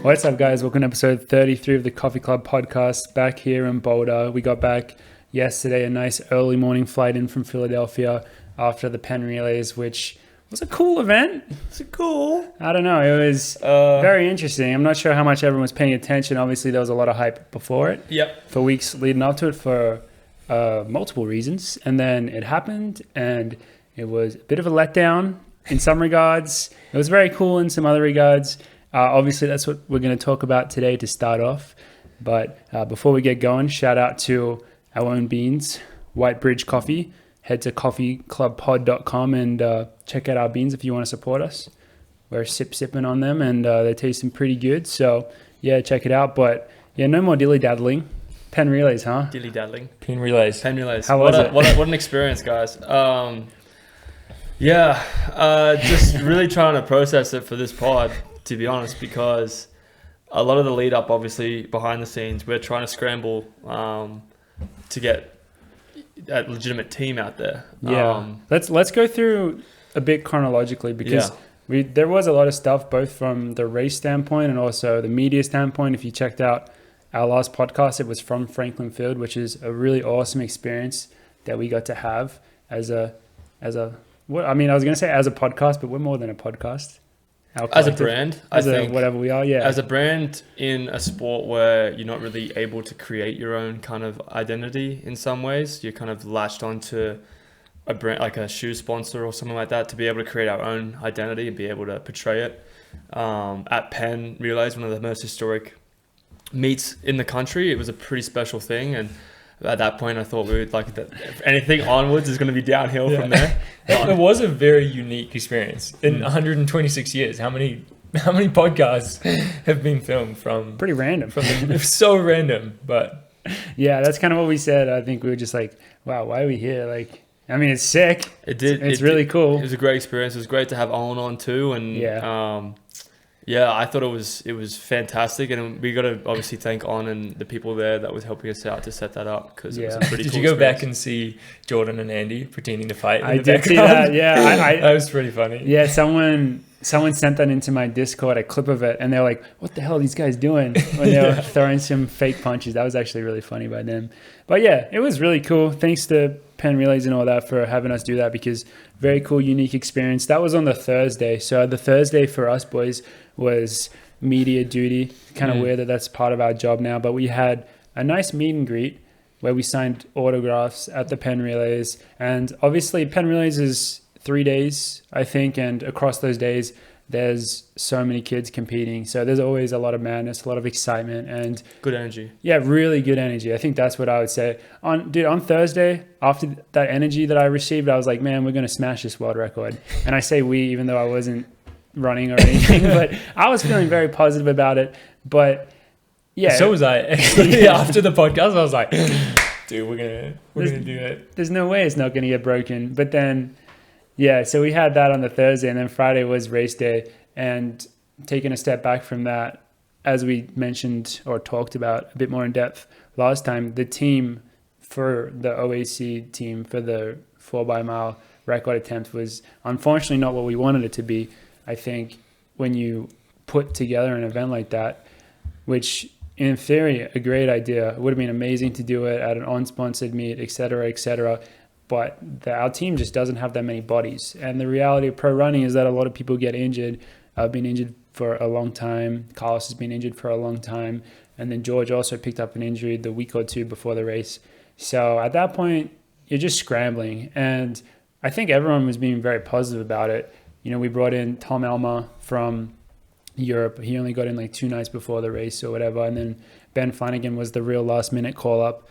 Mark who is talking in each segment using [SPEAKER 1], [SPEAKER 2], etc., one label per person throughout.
[SPEAKER 1] What's up, guys? Welcome to episode 33 of the Coffee Club podcast. Back here in Boulder. We got back yesterday, a nice early morning flight in from Philadelphia after the Penn Relays, which was a cool event. I don't know. It was very interesting. I'm not sure how much everyone was paying attention. Obviously, there was a lot of hype before it.
[SPEAKER 2] Yep.
[SPEAKER 1] For weeks leading up to it for multiple reasons. And then it happened, and it was a bit of a letdown in some regards. It was very cool in some other regards. Obviously, that's what we're going to talk about today to start off. But before we get going, shout out to our own beans, White Bridge Coffee. Head to coffeeclubpod.com and check out our beans if you want to support us. We're sipping on them, and they're tasting pretty good. So, yeah, check it out. But, yeah, no more dilly-daddling. Penn Relays, huh?
[SPEAKER 2] Dilly-daddling.
[SPEAKER 3] Penn Relays.
[SPEAKER 1] How was it?
[SPEAKER 2] What an experience, guys. Just really trying to process it for this pod, to be honest, because a lot of the lead up, obviously, behind the scenes, we're trying to scramble to get a legitimate team out there.
[SPEAKER 1] Yeah. Let's go through a bit chronologically, because there was a lot of stuff, both from the race standpoint and also the media standpoint. If you checked out our last podcast, it was from Franklin Field, which is a really awesome experience that we got to have as a what I mean, I was going to say as a podcast, but we're more than a podcast.
[SPEAKER 2] As a brand, I think.
[SPEAKER 1] Whatever we are, yeah.
[SPEAKER 2] As a brand in a sport where you're not really able to create your own kind of identity in some ways, you're kind of latched onto a brand like a shoe sponsor or something like that to be able to create our own identity and be able to portray it. At Penn Relays, one of the most historic meets in the country, it was a pretty special thing, and at that point I thought we would like that anything onwards is going to be downhill from there.
[SPEAKER 3] It was a very unique experience. In 126 years, how many podcasts have been filmed from?
[SPEAKER 1] Pretty random.
[SPEAKER 3] It was so random, but
[SPEAKER 1] yeah, that's kind of what we said. I think we were just like, wow, why are we here? Like, I mean, it's sick. It's really cool.
[SPEAKER 2] It was a great experience. It was great to have Olin on too, and I thought it was fantastic, and we got to obviously thank On and the people there that was helping us out to set that up, because it was a pretty
[SPEAKER 3] Did
[SPEAKER 2] cool
[SPEAKER 3] you go
[SPEAKER 2] experience.
[SPEAKER 3] back and see Jordan and Andy pretending to fight?
[SPEAKER 1] I did see that. Yeah,
[SPEAKER 3] that was pretty funny.
[SPEAKER 1] Yeah, someone sent that into my Discord, a clip of it, and they're like, "What the hell are these guys doing?" When they were throwing some fake punches. That was actually really funny by them. But yeah, it was really cool. Thanks to Penn Relays and all that for having us do that, because very cool, unique experience. That was on the Thursday. So the Thursday for us boys was media duty. Kind of weird that that's part of our job now, but we had a nice meet and greet where we signed autographs at the Penn Relays. And obviously Penn Relays is 3 days, I think, and across those days there's so many kids competing, so there's always a lot of madness, a lot of excitement, and
[SPEAKER 2] good energy.
[SPEAKER 1] Yeah, really good energy. I think that's what I would say. On Thursday, after that energy that I received, I was like, man, we're going to smash this world record. And I say we, even though I wasn't running or anything, but I was feeling very positive about it. But yeah,
[SPEAKER 3] so was I. Actually, after the podcast, I was like, dude, we're gonna do it.
[SPEAKER 1] There's no way it's not going to get broken. But then, yeah, so we had that on the Thursday, and then Friday was race day. And taking a step back from that, as we mentioned or talked about a bit more in depth last time, the team for the OAC team for the 4x-mile record attempt was unfortunately not what we wanted it to be. I think when you put together an event like that, which in theory, a great idea, it would have been amazing to do it at an unsponsored meet, et cetera, but our team just doesn't have that many bodies. And the reality of pro running is that a lot of people get injured. I've been injured for a long time. Carlos has been injured for a long time. And then George also picked up an injury the week or two before the race. So at that point, you're just scrambling. And I think everyone was being very positive about it. You know, we brought in Tom Elmer from Europe. He only got in like 2 nights before the race or whatever. And then Ben Flanagan was the real last minute call up.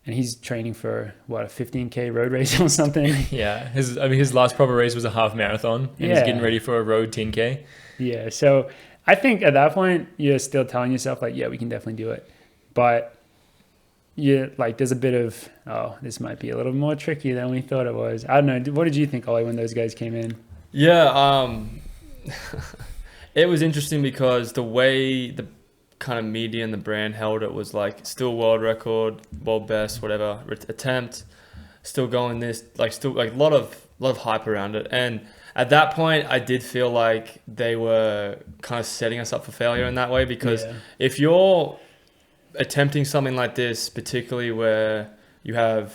[SPEAKER 1] And he's training for, a 15K road race or something?
[SPEAKER 3] Yeah. His last proper race was a half marathon. And he's getting ready for a road 10K.
[SPEAKER 1] Yeah. So I think at that point, you're still telling yourself, like, yeah, we can definitely do it. But there's a bit of, this might be a little more tricky than we thought it was. I don't know. What did you think, Ollie, when those guys came in?
[SPEAKER 2] Yeah. It was interesting because the way the kind of media and the brand held it was like still world record, world best, whatever attempt, still going this, like still like a lot of of hype around it. And at that point, I did feel like they were kind of setting us up for failure in that way, because if you're attempting something like this, particularly where you have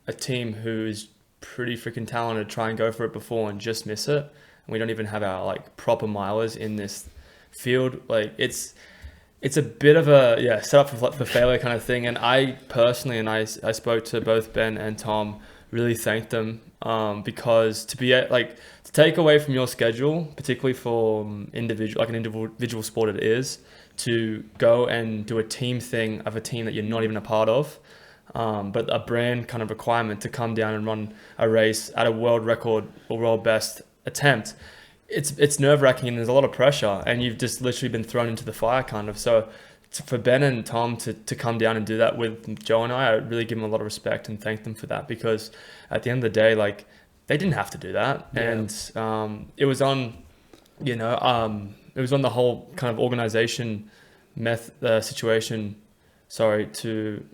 [SPEAKER 2] a team who is pretty freaking talented, try and go for it before and just miss it, and we don't even have our like proper milers in this field, like it's a bit of a set up for failure kind of thing. And I personally, and I spoke to both Ben and Tom, really thanked them, because to take away from your schedule, particularly for an individual sport it is, to go and do a team thing of a team that you're not even a part of, but a brand kind of requirement to come down and run a race at a world record or world best attempt. It's nerve-wracking, and there's a lot of pressure, and you've just literally been thrown into the fire kind of. So for Ben and Tom to come down and do that with Joe and I really give them a lot of respect and thank them for that, because at the end of the day, like, they didn't have to do that. And it was on, it was on the whole kind of organization situation, to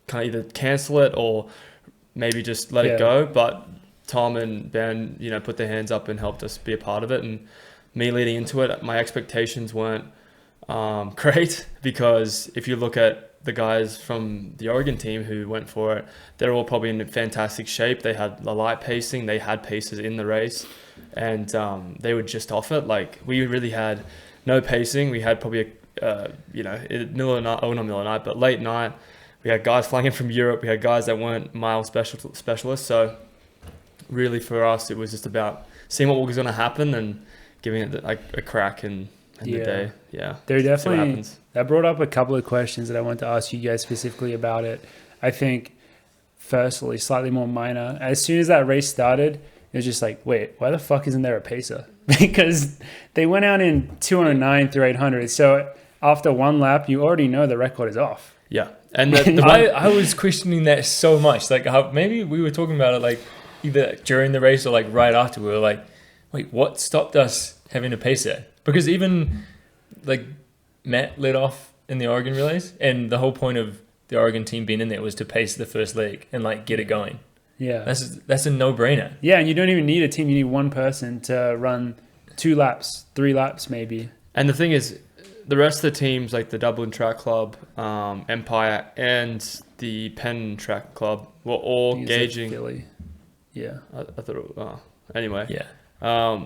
[SPEAKER 2] kind of either cancel it or maybe just let it go. But Tom and Ben, put their hands up and helped us be a part of it. And me leading into it, my expectations weren't great, because if you look at the guys from the Oregon team who went for it, they're all probably in fantastic shape. They had a light pacing, they had paces in the race, and they were just off it. Like, we really had no pacing. We had probably middle of night, not middle of night, but late night. We had guys flying in from Europe. We had guys that weren't mile specialists. So really for us, it was just about seeing what was going to happen and giving it a crack in the day. Yeah.
[SPEAKER 1] There definitely, that brought up a couple of questions that I want to ask you guys specifically about it. I think, firstly, slightly more minor. As soon as that race started, it was just like, wait, why the fuck isn't there a pacer? Because they went out in 209 through 800. So after one lap, you already know the record is off.
[SPEAKER 2] Yeah. And
[SPEAKER 3] I was questioning that so much. Like, how maybe we were talking about it like either during the race or like right after. We were like, wait, what stopped us having a pacer? Because even like Matt led off in the Oregon relays, and the whole point of the Oregon team being in there was to pace the first leg and like get it going.
[SPEAKER 1] Yeah.
[SPEAKER 3] That's a no-brainer.
[SPEAKER 1] Yeah, and you don't even need a team. You need one person to run 2 laps, 3 laps maybe.
[SPEAKER 2] And the thing is, the rest of the teams, like the Dublin Track Club, Empire, and the Penn Track Club, were all gauging.
[SPEAKER 1] Philly. Yeah.
[SPEAKER 2] I thought. Anyway.
[SPEAKER 3] Yeah.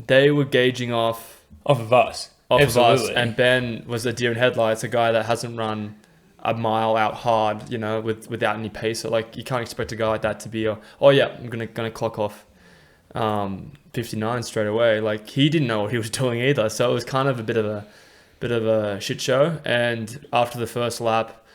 [SPEAKER 2] They were gauging off
[SPEAKER 3] of us.
[SPEAKER 2] Absolutely. Of us. And Ben was a deer in headlights, a guy that hasn't run a mile out hard, without any pacer. Like, you can't expect a guy like that to be I'm gonna clock off 59 straight away. Like, he didn't know what he was doing either. So it was kind of a bit of a shit show. And after the first lap,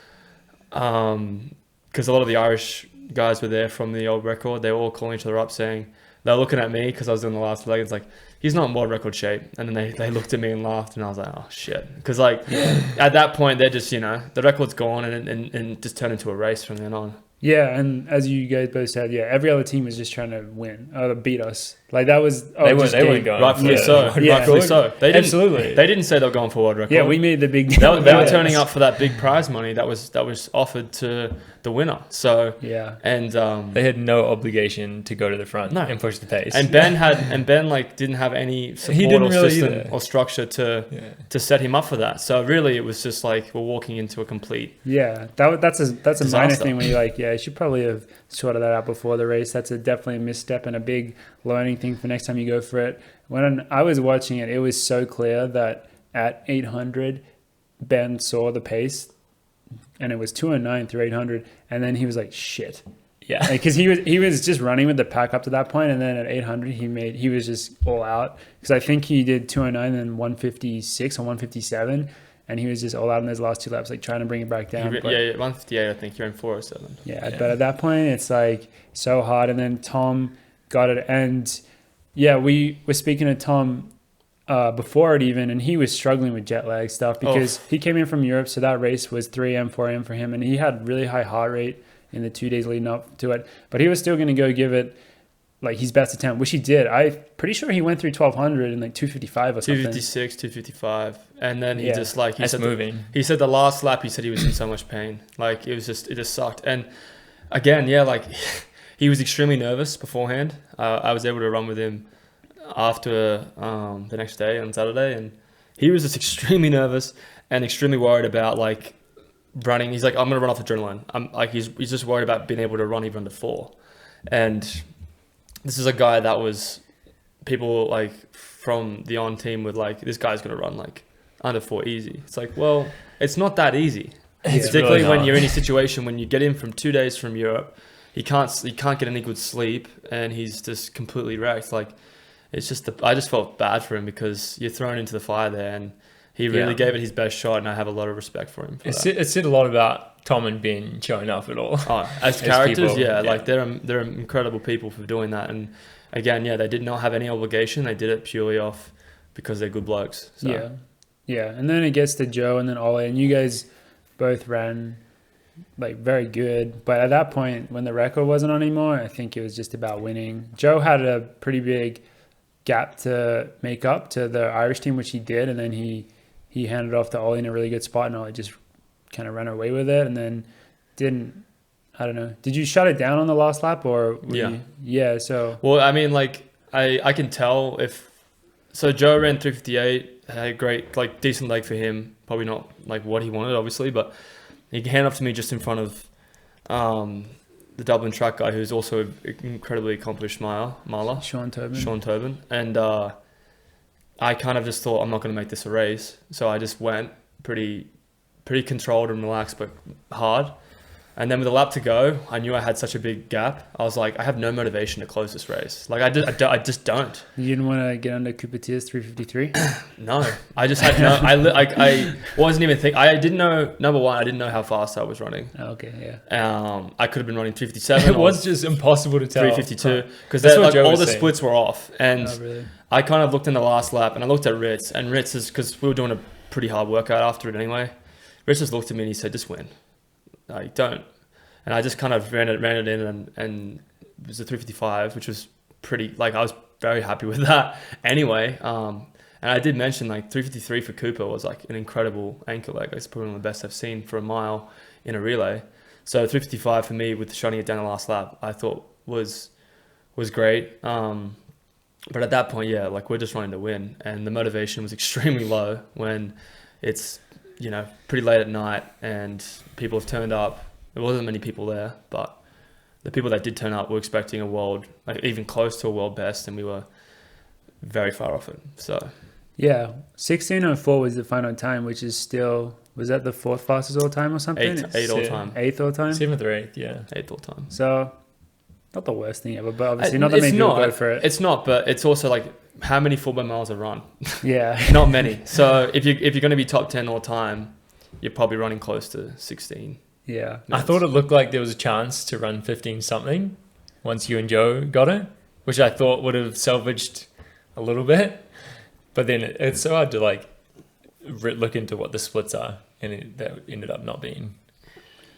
[SPEAKER 2] because a lot of the Irish guys were there from the old record, they were all calling each other up, saying, they're looking at me because I was doing the last leg. It's like, he's not in world record shape. And then they looked at me and laughed, and I was like, oh shit. Because at that point, they're just, the record's gone, and just turned into a race from then on.
[SPEAKER 1] Yeah, and as you guys both said, every other team was just trying to win or beat us. Like, that was
[SPEAKER 3] they weren't going.
[SPEAKER 2] Rightfully so.
[SPEAKER 1] Yeah.
[SPEAKER 2] Rightfully so. They didn't,
[SPEAKER 3] absolutely.
[SPEAKER 2] They didn't say they were going for world record.
[SPEAKER 1] Yeah, we made the big deal.
[SPEAKER 2] They were turning up for that big prize money that was offered to the winner. So and
[SPEAKER 3] they had no obligation to go to the front and push the pace.
[SPEAKER 2] And Ben like didn't have any support or system or structure to set him up for that. So really, it was just like we're walking into a complete
[SPEAKER 1] that's a
[SPEAKER 2] disaster.
[SPEAKER 1] minor thing when you're like, you should probably have sorted that out before the race. That's definitely a misstep and a big learning thing for next time you go for it. When I was watching it, it was so clear that at 800, Ben saw the pace, and it was 209 through 800, and then he was like, shit.
[SPEAKER 3] Yeah,
[SPEAKER 1] because he was just running with the pack up to that point, and then at 800 he was just all out, because I think he did 209 and 156 or 157, and he was just all out in those last 2 laps, like trying to bring it back down.
[SPEAKER 2] 158. I think you're in 407.
[SPEAKER 1] Yeah, but at that point it's like so hard, and then Tom got it, and we were speaking to Tom before it even, and he was struggling with jet lag stuff because he came in from Europe, so that race was 3 a.m., 4 a.m. for him, and he had really high heart rate in the 2 days leading up to it, but he was still going to go give it like his best attempt, which he did. I'm pretty sure he went through 1200 in like 255 or something.
[SPEAKER 2] 256, 255, and then he just like
[SPEAKER 3] he
[SPEAKER 2] said the last lap he said he was in so much pain, like it just sucked. And again, like he was extremely nervous beforehand. I was able to run with him after the next day on Saturday, and he was just extremely nervous and extremely worried about like running. He's like, I'm gonna run off adrenaline. I'm like, he's just worried about being able to run even under 4. And this is a guy that was people like from the on team would like, this guy's gonna run like under 4 easy. It's like, well, it's not that easy.
[SPEAKER 3] It's
[SPEAKER 2] Particularly
[SPEAKER 3] really
[SPEAKER 2] when you're in a situation when you get in from 2 days from Europe, he can't get any good sleep, and he's just completely wrecked. Like, it's just I just felt bad for him because you're thrown into the fire there, and he really gave it his best shot, and I have a lot of respect for him.
[SPEAKER 3] It said a lot about Tom and Ben showing up at all.
[SPEAKER 2] Oh, as characters,
[SPEAKER 3] people,
[SPEAKER 2] like they're incredible people for doing that. And again, they did not have any obligation. They did it purely off because they're good blokes. So.
[SPEAKER 1] Yeah. And then it gets to Joe and then Olli, and you guys both ran like very good. But at that point, when the record wasn't on anymore, I think it was just about winning. Joe had a pretty big gap to make up to the Irish team, which he did, and then he handed off to Olli in a really good spot, and Olli just kind of ran away with it, and then I don't know. Did you shut it down on the last lap, or so
[SPEAKER 2] well, I mean, like I can tell so Joe ran 3:58, had a great, like, decent leg for him, probably not like what he wanted obviously, but he handed off to me just in front of the Dublin track guy, who's also an incredibly accomplished miler,
[SPEAKER 1] Sean
[SPEAKER 2] Tobin, and I kind of just thought, I'm not going to make this a race, so I just went pretty controlled and relaxed, but hard. And then with a lap to go, I knew I had such a big gap. I was like, I have no motivation to close this race. Like, I just don't.
[SPEAKER 1] You didn't want to get under Coupeteur's 3:53?
[SPEAKER 2] No, I just had no. I wasn't even thinking. I didn't know. Number one, I didn't know how fast I was running.
[SPEAKER 1] Oh, okay, yeah.
[SPEAKER 2] I could have been running 3:57.
[SPEAKER 3] It was just impossible to tell.
[SPEAKER 2] 3:52 because
[SPEAKER 3] like
[SPEAKER 2] all the splits were off, and
[SPEAKER 1] really?
[SPEAKER 2] I kind of looked in the last lap, and I looked at Ritz, and Ritz is, because we were doing a pretty hard workout after it anyway. Ritz just looked at me and he said, "Just win. Like, don't." And I just kind of ran it in, and it was a 3:55, which was pretty, like, I was very happy with that anyway. And I did mention, like, 3:53 for Cooper was like an incredible anchor leg. It's probably one of the best I've seen for a mile in a relay. So 3:55 for me, with shutting it down the last lap, I thought was great. But at that point, like, we're just running to win, and the motivation was extremely low when it's, pretty late at night and people have turned up. There wasn't many people there, but the people that did turn up were expecting a world, like, even close to a world best, and we were very far off it. So,
[SPEAKER 1] 16:04 was the final time, which is still, was that the 4th fastest all time or something?
[SPEAKER 2] Eighth all time.
[SPEAKER 1] 8th all time?
[SPEAKER 3] 7th or 8th, yeah.
[SPEAKER 2] 8th all time.
[SPEAKER 1] So, not the worst thing ever, but obviously not that many people go for it.
[SPEAKER 2] It's not, but it's also like, how many 4x miles are run?
[SPEAKER 1] Yeah.
[SPEAKER 2] Not many. So if you're going to be top 10 all time, you're probably running close to 16.
[SPEAKER 1] Yeah.
[SPEAKER 3] I thought it looked like there was a chance to run 15 something once you and Joe got it, which I thought would have salvaged a little bit. But then it's so hard to, like, look into what the splits are, and that ended up not being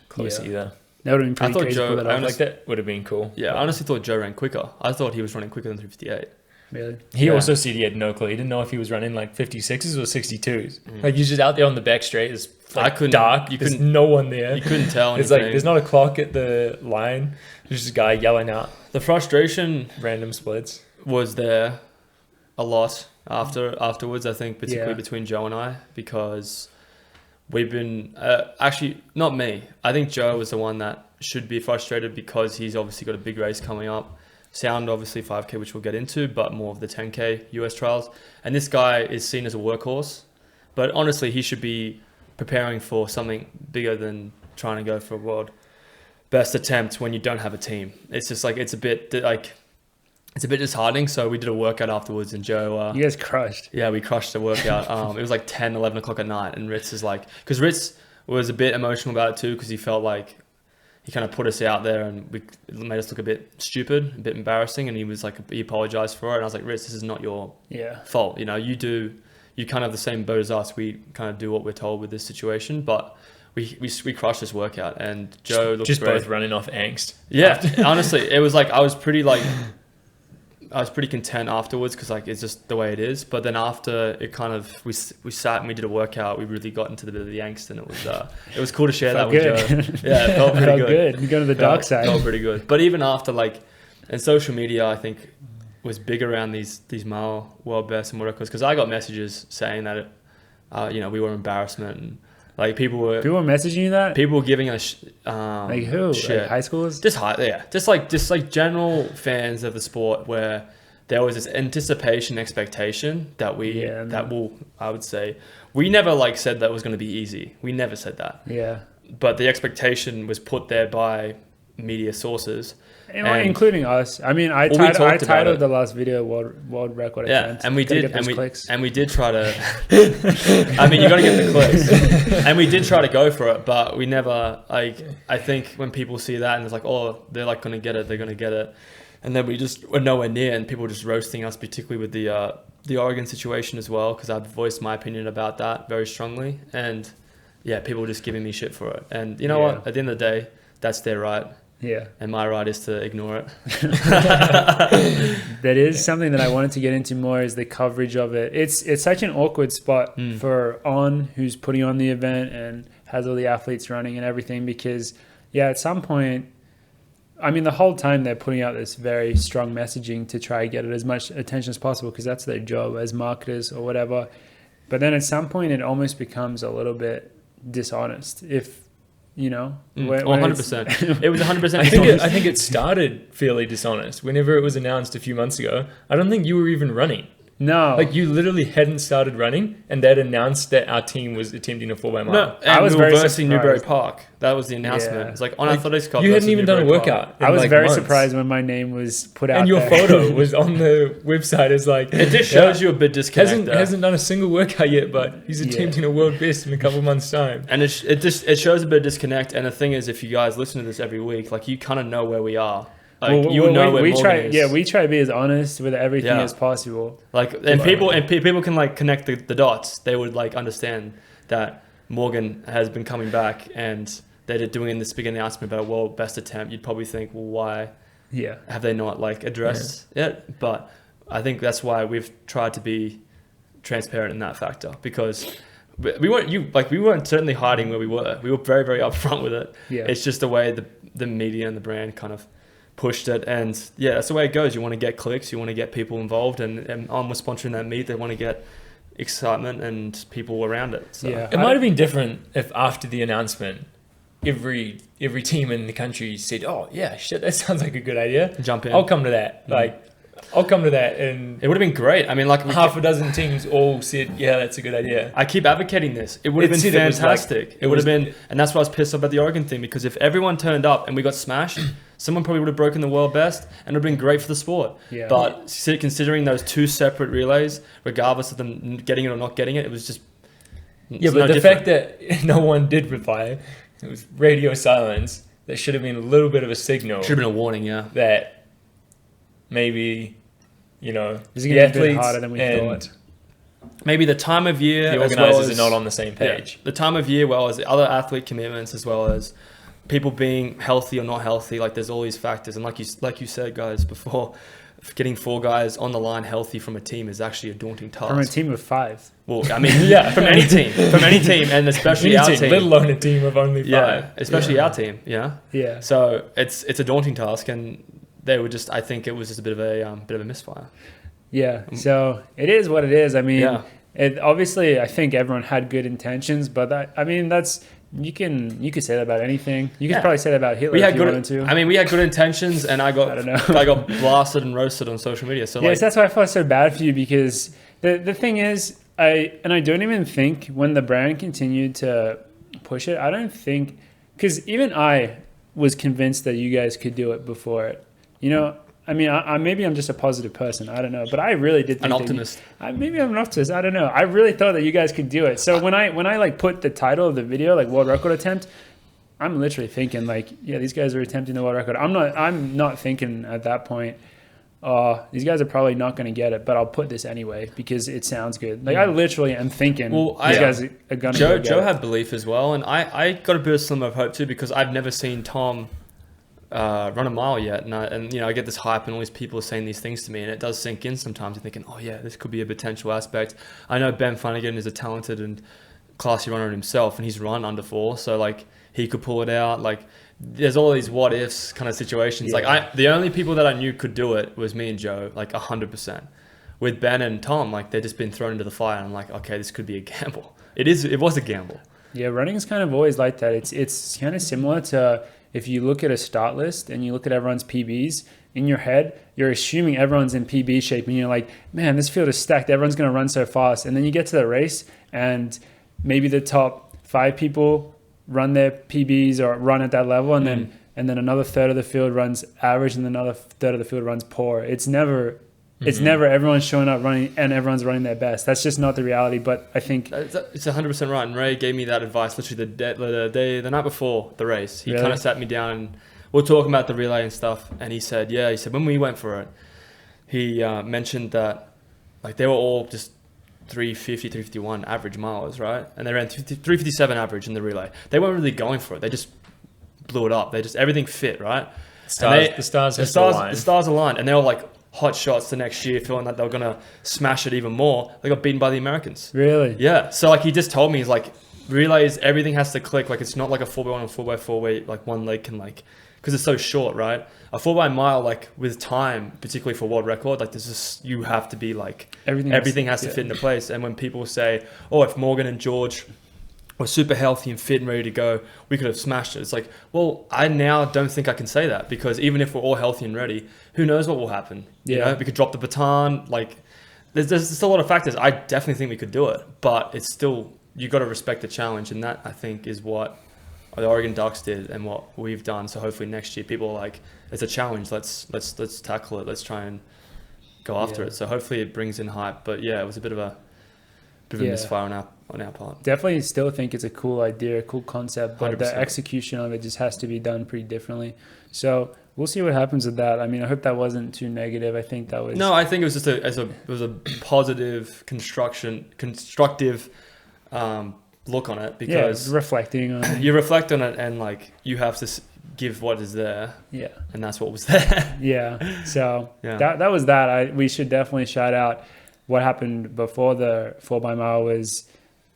[SPEAKER 3] close either.
[SPEAKER 1] That would have been pretty
[SPEAKER 2] I thought
[SPEAKER 1] crazy.
[SPEAKER 2] Joe,
[SPEAKER 3] that would have been cool.
[SPEAKER 2] Yeah, I honestly thought Joe ran quicker. I thought he was running quicker than 3:58.
[SPEAKER 1] Really?
[SPEAKER 3] He also said he had no clue. He didn't know if he was running like 56s or 62s. Like, he's just out there on the back straight. It's like dark. There's no one there.
[SPEAKER 2] You couldn't tell anything.
[SPEAKER 3] It's like there's not a clock at the line. There's just a guy yelling out
[SPEAKER 2] the frustration.
[SPEAKER 3] Random splits
[SPEAKER 2] Was there a lot afterwards, I think, particularly between Joe and I, because we've been actually, not me. I think Joe was the one that should be frustrated because he's obviously got a big race coming up. Sound, obviously 5K, which we'll get into, but more of the 10K US trials. And this guy is seen as a workhorse, but honestly, he should be preparing for something bigger than trying to go for a world best attempt when you don't have a team. It's just like, it's a bit disheartening. So we did a workout afterwards, and Joe,
[SPEAKER 1] you guys crushed.
[SPEAKER 2] Yeah, we crushed the workout. It was like 10, 11 o'clock at night, and Ritz is like, because Ritz was a bit emotional about it too, because he felt like he kind of put us out there, and it made us look a bit stupid, a bit embarrassing. And he was like, he apologized for it. And I was like, Ritz, this is not your fault. You kind of have the same boat as us. We kind of do what we're told with this situation, but we crushed this workout, and Joe looked
[SPEAKER 3] just
[SPEAKER 2] great.
[SPEAKER 3] Both running off angst.
[SPEAKER 2] Yeah, honestly, it was like, I was pretty like, I was pretty content afterwards because like it's just the way it is. But then after it kind of we sat and we did a workout, we really got into the bit of the angst, and it was cool to share that with Joe. Yeah, it felt pretty good.
[SPEAKER 1] You go to the dark side.
[SPEAKER 2] Felt pretty good. But even after like, and social media, I think was big around these mile world best and world records, because I got messages saying that it, we were embarrassment, and like people were
[SPEAKER 1] messaging you that.
[SPEAKER 2] People were giving us
[SPEAKER 1] like who?
[SPEAKER 2] shit.
[SPEAKER 1] Like high schoolers?
[SPEAKER 2] Just like general fans of the sport, where there was this anticipation, expectation that I would say we never like said that was going to be easy. We never said that.
[SPEAKER 1] Yeah.
[SPEAKER 2] But the expectation was put there by media sources.
[SPEAKER 1] And including us. I mean, I titled the last video world record.
[SPEAKER 2] Yeah, and we did try to. I mean, you got to get the clicks, and we did try to go for it, but we never. Like, I think when people see that and it's like, oh, they're like going to get it, they're going to get it, and then we just were nowhere near, and people were just roasting us, particularly with the Oregon situation as well, because I've voiced my opinion about that very strongly, and yeah, people were just giving me shit for it, and you know what? At the end of the day, that's their right.
[SPEAKER 1] Yeah.
[SPEAKER 2] And my right is to ignore it.
[SPEAKER 1] That is something that I wanted to get into more, is the coverage of it. It's such an awkward spot for who's putting on the event and has all the athletes running and everything, because at some point, I mean, the whole time they're putting out this very strong messaging to try to get it as much attention as possible, because that's their job as marketers or whatever. But then at some point it almost becomes a little bit dishonest if
[SPEAKER 2] 100%. It was 100%.
[SPEAKER 3] I think it started fairly dishonest. Whenever it was announced a few months ago, I don't think you were even running.
[SPEAKER 1] No.
[SPEAKER 3] Like, you literally hadn't started running, and they'd announced that our team was attempting a 4x mile.
[SPEAKER 2] No, and I was versing Newbury Park. That was the announcement.
[SPEAKER 1] Yeah.
[SPEAKER 2] It's like on Athletics Club.
[SPEAKER 3] You hadn't even done a workout.
[SPEAKER 1] I was very surprised when my name was put out.
[SPEAKER 3] And your photo was on the website as like,
[SPEAKER 2] it just shows you a bit disconnect.
[SPEAKER 3] Hasn't done a single workout yet, but he's attempting a world best in a couple months' time.
[SPEAKER 2] And it shows a bit of disconnect. And the thing is, if you guys listen to this every week, like, you kind of know where we are. Like, we try
[SPEAKER 1] to be as honest with everything as possible.
[SPEAKER 2] Like, and people can like connect the dots. They would like understand that Morgan has been coming back, and they're doing this big announcement about world best attempt. You'd probably think, well, why?
[SPEAKER 1] Yeah.
[SPEAKER 2] Have they not like addressed it? But I think that's why we've tried to be transparent in that factor, because we weren't certainly hiding where we were. We were very, very upfront with it.
[SPEAKER 1] Yeah.
[SPEAKER 2] It's just the way the media and the brand kind of pushed it, and that's the way it goes. You want to get clicks, you want to get people involved, and I'm sponsoring that meet. They want to get excitement and people around it. So.
[SPEAKER 1] Yeah,
[SPEAKER 3] it might have been different if after the announcement, every team in the country said, "Oh yeah, shit, that sounds like a good idea.
[SPEAKER 2] Jump in.
[SPEAKER 3] I'll come to that." I'll come to that, and
[SPEAKER 2] it would have been great. I mean, like,
[SPEAKER 3] half a dozen teams all said, "Yeah, that's a good idea."
[SPEAKER 2] I keep advocating this. It would have been fantastic. It would have been, and that's why I was pissed off at the Oregon thing, because if everyone turned up and we got smashed, someone probably would have broken the world best, and it would have been great for the sport.
[SPEAKER 1] Yeah.
[SPEAKER 2] But considering those two separate relays, regardless of them getting it or not getting it, it was just
[SPEAKER 3] but the fact that no one did reply, it was radio silence. There should have been a little bit of a signal.
[SPEAKER 2] Should have been a warning,
[SPEAKER 3] that maybe,
[SPEAKER 1] is it going
[SPEAKER 3] the
[SPEAKER 1] to be a bit
[SPEAKER 3] athletes
[SPEAKER 1] harder than we thought?
[SPEAKER 2] Maybe the time of year,
[SPEAKER 3] the organisers are not on the same page.
[SPEAKER 2] The time of year, well as the other athlete commitments, as well as people being healthy or not healthy. Like, there's all these factors, and like you said, guys, before, getting 4 guys on the line healthy from a team is actually a daunting task.
[SPEAKER 1] From a team of 5.
[SPEAKER 2] Well, I mean, from any team, and especially our team,
[SPEAKER 3] let alone a team of only 5.
[SPEAKER 2] Yeah, especially our team. Yeah.
[SPEAKER 1] Yeah.
[SPEAKER 2] So it's a daunting task, and they were just. I think it was just a bit of a misfire.
[SPEAKER 1] Yeah. So it is what it is. I mean, it obviously, I think everyone had good intentions, but that's. You could say that about anything. You could probably say that about Hitler if you wanted to.
[SPEAKER 2] I mean, we had good intentions, and I got I got blasted and roasted on social media. So
[SPEAKER 1] yes, that's why I felt so bad for you, because the thing is, I don't even think when the brand continued to push it, I don't think, because even I was convinced that you guys could do it before it. I mean, maybe I'm just a positive person. I don't know, but I really did think
[SPEAKER 2] an optimist.
[SPEAKER 1] Maybe I'm an optimist. I don't know. I really thought that you guys could do it. So when I like put the title of the video, like world record attempt, I'm literally thinking like, yeah, these guys are attempting the world record. I'm not thinking at that point, these guys are probably not going to get it, but I'll put this anyway because it sounds good. Like, I literally am thinking these guys are going to
[SPEAKER 2] Joe had belief as well, and I got a bit of slimmer of hope too, because I've never seen Tom run a mile yet, and you know, I get this hype and all these people are saying these things to me, and it does sink in sometimes. You're thinking, oh yeah, this could be a potential aspect. I know Ben Flanagan is a talented and classy runner himself, and he's run under 4, so like he could pull it out. Like there's all these what ifs kind of situations.
[SPEAKER 1] Yeah.
[SPEAKER 2] Like the only people that I knew could do it was me and Joe, like 100%. With Ben and Tom, like they've just been thrown into the fire, and I'm like, okay, this could be a gamble. It was a gamble.
[SPEAKER 1] Yeah, running is kind of always like that. It's kind of similar to if you look at a start list and you look at everyone's PBs, in your head, you're assuming everyone's in PB shape, and you're like, man, this field is stacked. Everyone's going to run so fast. And then you get to the race, and maybe the top 5 people run their PBs or run at that level, and then another third of the field runs average, and then another third of the field runs poor. It's never everyone's showing up running and everyone's running their best. That's just not the reality. But I think
[SPEAKER 2] it's 100% right. And Ray gave me that advice literally the night before the race. He kind of sat me down and we're talking about the relay and stuff. And he said, when we went for it, he mentioned that like they were all just 350, 351 average miles, right? And they ran 357 average in the relay. They weren't really going for it. They just blew it up. Everything fit, right?
[SPEAKER 3] The stars
[SPEAKER 2] aligned, and they were like hot shots the next year, feeling that they were gonna smash it even more. They got beaten by the Americans.
[SPEAKER 1] Really?
[SPEAKER 2] Yeah. So like he just told me, he's like, relays, everything has to click. Like it's not like a 4x1 and 4x4 where like one leg can like, because it's so short, right? A 4x mile, like with time, particularly for world record, like there's just, you have to be like everything has to fit into place. And when people say, oh, if Morgan and George were super healthy and fit and ready to go, we could have smashed it. It's like, well, I now don't think I can say that, because even if we're all healthy and ready, who knows what will happen? You know, we could drop the baton. Like there's still a lot of factors. I definitely think we could do it, but it's still, you got to respect the challenge. And that I think is what the Oregon Ducks did and what we've done. So hopefully next year people are like, it's a challenge. Let's tackle it. Let's try and go after it. So hopefully it brings in hype. But yeah, it was a bit of a misfire on our part.
[SPEAKER 1] Definitely still think it's a cool idea, a cool concept, but
[SPEAKER 2] 100%.
[SPEAKER 1] the execution of it just has to be done pretty differently. So we'll see what happens with that. I mean, I hope that wasn't too negative. I think that was...
[SPEAKER 2] No, I think it was just a positive constructive look on it, because
[SPEAKER 1] reflecting on it.
[SPEAKER 2] You reflect on it and like you have to give what is there.
[SPEAKER 1] Yeah.
[SPEAKER 2] And that's what was there.
[SPEAKER 1] Yeah. So that was that. We should definitely shout out what happened before the 4x mile was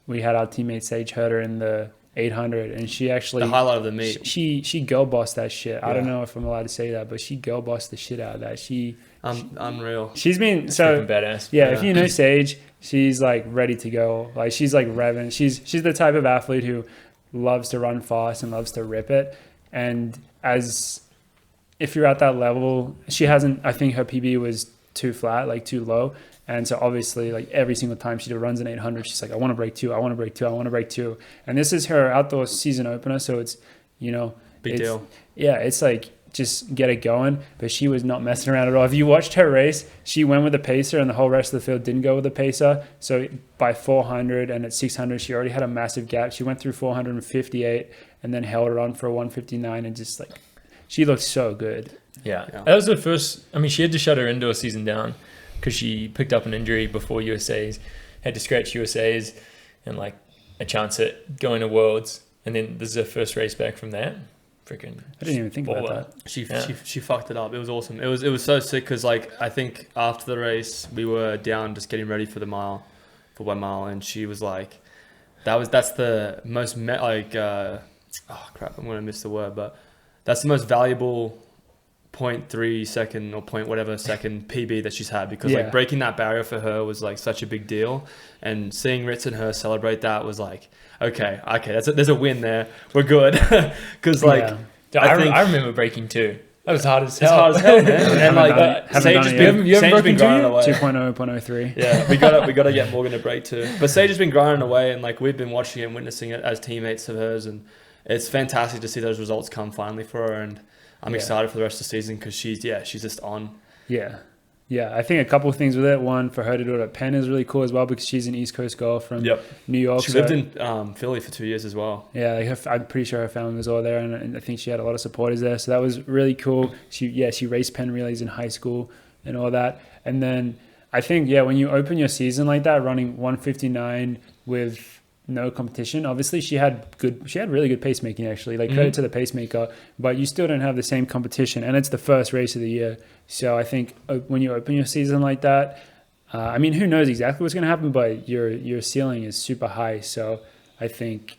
[SPEAKER 1] we had our teammate Sage Herder in the 800, and she actually...
[SPEAKER 2] The highlight of the meet.
[SPEAKER 1] She girl bossed that shit.
[SPEAKER 2] Yeah.
[SPEAKER 1] I don't know if I'm allowed to say that, but she girl bossed the shit out of that.
[SPEAKER 2] Unreal.
[SPEAKER 1] She's been...
[SPEAKER 3] That's
[SPEAKER 1] so
[SPEAKER 3] badass.
[SPEAKER 1] Yeah, if you know Sage, she's like ready to go. Like she's like revving. She's the type of athlete who loves to run fast and loves to rip it. And if you're at that level, she hasn't... I think her PB was too flat, like too low. And so obviously, like every single time she runs an 800, she's like, I want to break 2, I want to break 2, I want to break 2. And this is her outdoor season opener, so it's,
[SPEAKER 2] big deal.
[SPEAKER 1] Yeah, it's like just get it going. But she was not messing around at all. If you watched her race, she went with the pacer, and the whole rest of the field didn't go with the pacer. So by 400 and at 600, she already had a massive gap. She went through 458 and then held it on for a 159, and just like she looked so good.
[SPEAKER 3] Yeah. That was the first. I mean, she had to shut her indoor season down because she picked up an injury before USA's, had to scratch USA's and like a chance at going to Worlds. And then this is her first race back from that. Freaking,
[SPEAKER 1] I didn't even think about that.
[SPEAKER 2] She fucked it up. It was awesome. It was so sick because like I think after the race we were down just getting ready for the mile, for 1 mile, and she was like, that's the most oh crap, I'm gonna miss the word, but that's the most valuable 0.3 second or point whatever second PB that she's had, because like breaking that barrier for her was like such a big deal, and seeing Ritz and her celebrate that was like, okay, there's a win there, we're good. Because like
[SPEAKER 3] I remember breaking 2. That was hard as hell.
[SPEAKER 2] It's hard as hell, man. And like Sage has been grinding away.
[SPEAKER 1] 2.0.03.
[SPEAKER 2] Yeah, we gotta get Morgan to break 2. But Sage has been grinding away, and like we've been watching it and witnessing it as teammates of hers, and it's fantastic to see those results come finally for her. And I'm excited for the rest of the season because she's just on.
[SPEAKER 1] Yeah, I think a couple of things with it. One, for her to do it at Penn is really cool as well, because she's an East Coast girl from New York.
[SPEAKER 2] She lived in Philly for 2 years as well.
[SPEAKER 1] Yeah, I'm pretty sure her family was all there, and I think she had a lot of supporters there. So that was really cool. She raced Penn Relays in high school and all that. And then I think, when you open your season like that, running 159 with no competition. Obviously, she had really good pacemaking actually. Like credit to the pacemaker, but you still don't have the same competition, and it's the first race of the year. So I think when you open your season like that, I mean, who knows exactly what's going to happen, but your ceiling is super high. So I think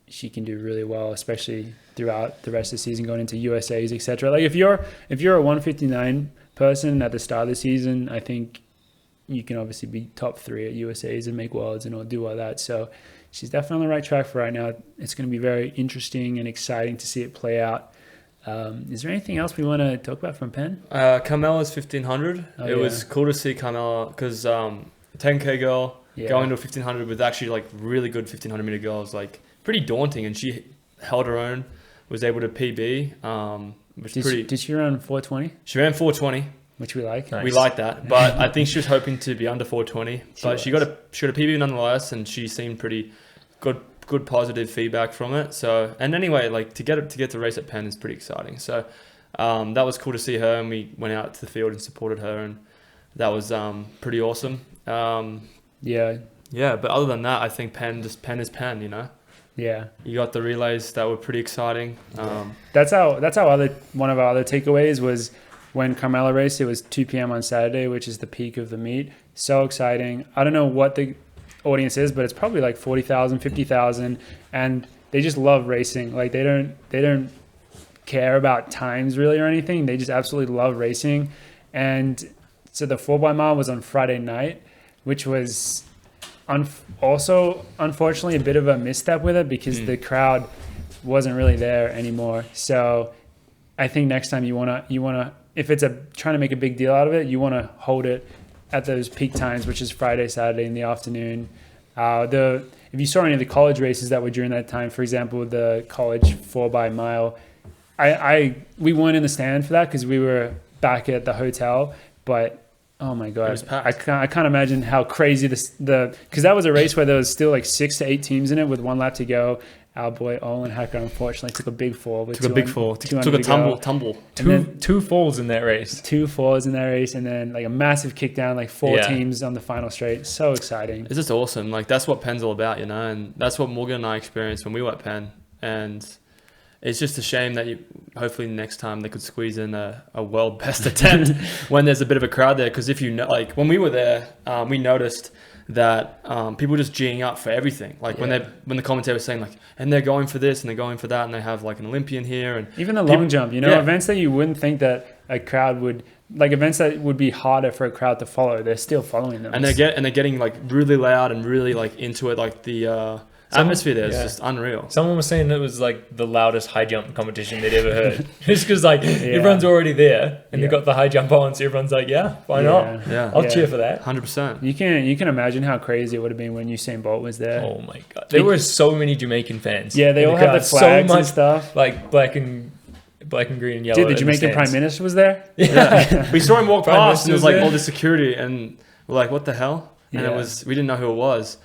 [SPEAKER 1] she can do really well, especially throughout the rest of the season, going into USAs, etc. Like if you're a 159 person at the start of the season, I think you can obviously be top 3 at USAs and make worlds and all do all that. So she's definitely on the right track for right now. It's going to be very interesting and exciting to see it play out. Is there anything else we want to talk about from Penn?
[SPEAKER 2] Carmela's 1500. It was cool to see Carmela because 10K girl going to a 1500 with actually like really good 1500 meter girls, like pretty daunting, and she held her own, was able to PB. Did she run 420? She ran 420. Which we like. Nice. We like that. But I think she was hoping to be under 420. But she got a PB nonetheless, and she seemed pretty good positive feedback from it. So, and anyway, like to get to race at Penn is pretty exciting. So that was cool to see her, and we went out to the field and supported her, and that was pretty awesome. Yeah, but other than that, I think Penn is Penn, you know? Yeah. You got the relays that were pretty exciting.
[SPEAKER 1] That's how one of our other takeaways was when Carmela raced. It was 2 p.m. on Saturday, which is the peak of the meet. So exciting. I don't know what the audience is, but it's probably like 40,000, 50,000, and they just love racing. Like they don't care about times really or anything. They just absolutely love racing. And so the 4x mile was on Friday night, which was also unfortunately a bit of a misstep with it because the crowd wasn't really there anymore. So I think next time you wanna if it's trying to make a big deal out of it, you want to hold it at those peak times, which is Friday, Saturday in the afternoon. If you saw any of the college races that were during that time, for example, the college 4x mile, we weren't in the stand for that because we were back at the hotel, but oh my God, I can't imagine how crazy because that was a race where there was still like 6 to 8 teams in it with 1 lap to go. Our boy Olin Hacker unfortunately took a big fall. Took a tumble.
[SPEAKER 3] Two falls in that race.
[SPEAKER 1] 2 falls in that race, and then like a massive kick down, like 4 teams on the final straight. So exciting.
[SPEAKER 2] It's just awesome. Like that's what Penn's all about, you know, and that's what Morgan and I experienced when we were at Penn. And it's just a shame that hopefully next time they could squeeze in a world best attempt when there's a bit of a crowd there. Because if you know, like when we were there, we noticed that people were just geeing up for everything. Like when the commentator was saying like, and they're going for this and they're going for that, and they have like an Olympian here, and
[SPEAKER 1] even the long jump, you know, events that you wouldn't think that a crowd would, like events that would be harder for a crowd to follow, they're still following them.
[SPEAKER 2] And they're getting like really loud and really like into it. Like the atmosphere there is just unreal.
[SPEAKER 3] Someone was saying it was like the loudest high jump competition they'd ever heard. Just because like everyone's already there and they've got the high jump on, so everyone's like, why not?
[SPEAKER 2] Yeah,
[SPEAKER 3] I'll cheer for that.
[SPEAKER 2] 100%.
[SPEAKER 1] You can imagine how crazy it would have been when Usain Bolt was there.
[SPEAKER 3] Oh my God, there were so many Jamaican fans.
[SPEAKER 1] Yeah, they all had the flags and stuff,
[SPEAKER 3] like black and green and yellow.
[SPEAKER 1] Dude, the Jamaican Prime Minister was there.
[SPEAKER 2] Yeah, we saw him walk past, and it was like all the security, and we're like, what the hell? And we didn't know who it was.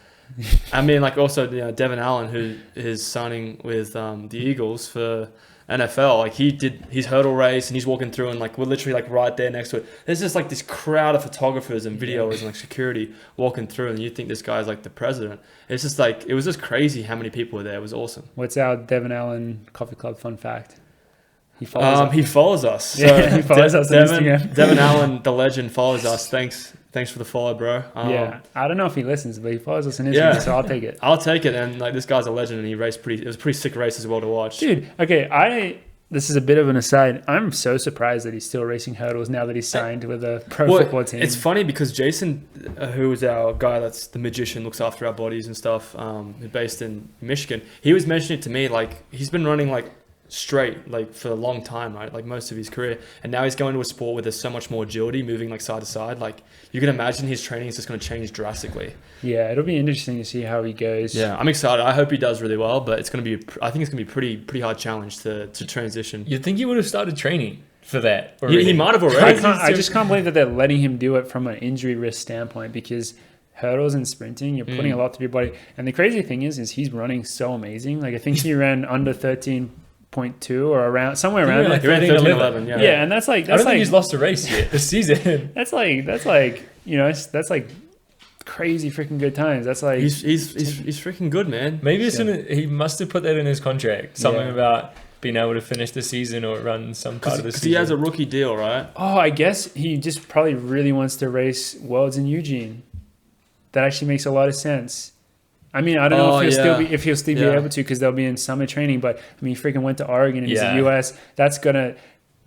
[SPEAKER 2] I mean, like also, you know, Devin Allen, who is signing with the Eagles for NFL, like he did his hurdle race and he's walking through and like we're literally like right there next to it. There's just like this crowd of photographers and videos and like security walking through, and you think this guy's like the president. It's just like, it was just crazy how many people were there. It was awesome.
[SPEAKER 1] What's our Devin Allen Coffee Club fun fact?
[SPEAKER 2] He follows us. So
[SPEAKER 1] yeah, he follows us on Instagram.
[SPEAKER 2] Devin Allen, the legend, follows us. Thanks for the follow, bro.
[SPEAKER 1] I don't know if he listens, but he follows us on Instagram, so I'll take it.
[SPEAKER 2] I'll take it, and like this guy's a legend, and he raced it was a pretty sick race as well to watch.
[SPEAKER 1] Dude, okay, this is a bit of an aside. I'm so surprised that he's still racing hurdles now that he's signed with a pro football team.
[SPEAKER 2] It's funny because Jason, who is our guy that's the magician, looks after our bodies and stuff, based in Michigan, he was mentioning it to me, like he's been running like straight like for a long time, right, like most of his career, and now he's going to a sport where there's so much more agility, moving like side to side. Like you can imagine his training is just going to change drastically.
[SPEAKER 1] Yeah, it'll be interesting to see how he goes.
[SPEAKER 2] Yeah, I'm excited. I hope he does really well, but I think it's going to be pretty hard challenge to transition.
[SPEAKER 3] You'd think he would have started training for that
[SPEAKER 2] already. He might have already.
[SPEAKER 1] I just can't believe that they're letting him do it from an injury risk standpoint, because hurdles and sprinting, you're putting a lot through your body. And the crazy thing is he's running so amazing. Like I think he ran under 13.2 or around somewhere around
[SPEAKER 2] like 13-11.
[SPEAKER 1] Yeah, and that's like
[SPEAKER 3] I don't think he's lost a race yet this season.
[SPEAKER 1] that's like crazy freaking good times. That's like
[SPEAKER 2] He's freaking good, man.
[SPEAKER 3] Maybe he must have put that in his contract. Something about being able to finish the season or run some part of the season.
[SPEAKER 2] Because he has a rookie deal, right?
[SPEAKER 1] Oh, I guess he just probably really wants to race Worlds in Eugene. That actually makes a lot of sense. I mean, I don't know if he'll still be able to, because they'll be in summer training. But I mean, he freaking went to Oregon and he's in the US. That's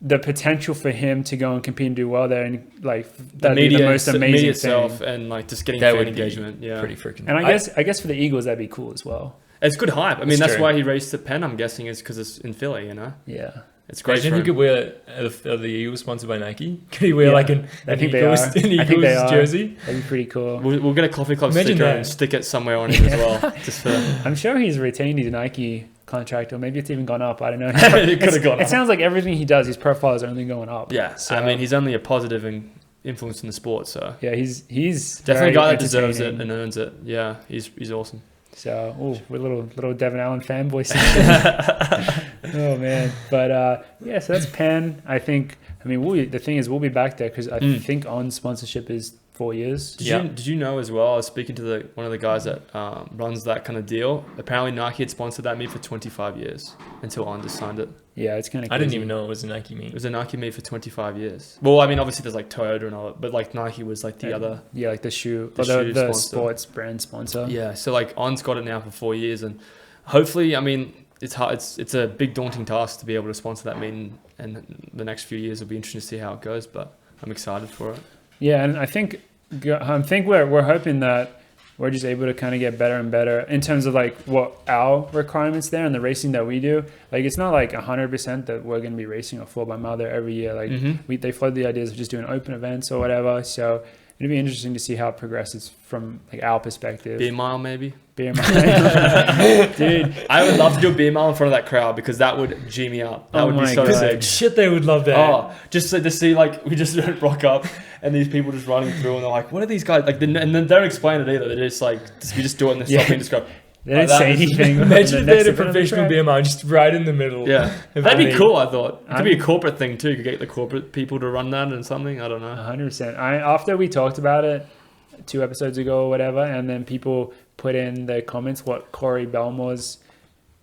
[SPEAKER 1] the potential for him to go and compete and do well there, and like that'd be the most amazing
[SPEAKER 2] itself,
[SPEAKER 1] thing.
[SPEAKER 2] And like just getting fan engagement. Yeah,
[SPEAKER 3] pretty freaking.
[SPEAKER 1] And I guess for the Eagles that'd be cool as well.
[SPEAKER 2] It's good hype. I mean, that's why he raced at Penn. I'm guessing is because it's in Philly.
[SPEAKER 1] Yeah.
[SPEAKER 2] It's great.
[SPEAKER 3] Imagine he could wear the Eagles sponsored by Nike. Could he wear like an Eagles jersey?
[SPEAKER 1] That'd be pretty cool.
[SPEAKER 2] We'll get a Coffee Club sticker and stick it somewhere on it as well. Just for...
[SPEAKER 1] I'm sure he's retained his Nike contract, or maybe it's even gone up. I don't know.
[SPEAKER 2] It could have gone up.
[SPEAKER 1] It sounds like everything he does, his profile is only going up.
[SPEAKER 2] Yeah. So, I mean, he's only a positive influence in the sport. So
[SPEAKER 1] yeah, he's
[SPEAKER 2] definitely a guy that deserves it and earns it. Yeah, he's awesome.
[SPEAKER 1] So, we're little Devin Allen fanboys. Oh man, but so that's Penn. I mean, the thing is, we'll be back there because I think on sponsorship is 4 years.
[SPEAKER 2] Did you know as well? I was speaking to one of the guys that runs that kind of deal. Apparently, Nike had sponsored that meet for 25 years until On just signed it.
[SPEAKER 1] Yeah, it's kind of.
[SPEAKER 3] I didn't even know it was a Nike meet.
[SPEAKER 2] It was a Nike meet for 25 years. Well, I mean, obviously there's like Toyota and all that, but like Nike was like the other.
[SPEAKER 1] Yeah, like the shoe sports brand sponsor.
[SPEAKER 2] Yeah, so like On's got it now for 4 years, and hopefully, I mean, it's hard. It's a big daunting task to be able to sponsor that meet, and the next few years will be interesting to see how it goes. But I'm excited for it.
[SPEAKER 1] Yeah, and I think we're hoping that we're just able to kind of get better and better in terms of like what our requirements there and the racing that we do. Like it's not like 100% that we're going to be racing a 4x mile there every year. Like they float the ideas of just doing open events or whatever. So it'd be interesting to see how it progresses from like our perspective.
[SPEAKER 2] Beer mile maybe.
[SPEAKER 1] Beer mile, dude.
[SPEAKER 2] I would love to do a beer mile in front of that crowd because that would G me up. That would be so sick.
[SPEAKER 3] Shit, they would love that.
[SPEAKER 2] Oh, just to see like we just rock up and these people just running through and they're like, what are these guys like? And then they don't explain it either. They're just like, we just do it and they're stopping and just go.
[SPEAKER 1] They didn't say anything.
[SPEAKER 3] Imagine if they had a professional beer mile just right in the middle.
[SPEAKER 2] Yeah, that'd be cool. I thought it could be a corporate thing too. You could get the corporate people to run that and something. I don't know.
[SPEAKER 1] 100%. After we talked about it 2 episodes ago or whatever, and then people put in the comments what Corey Belmore's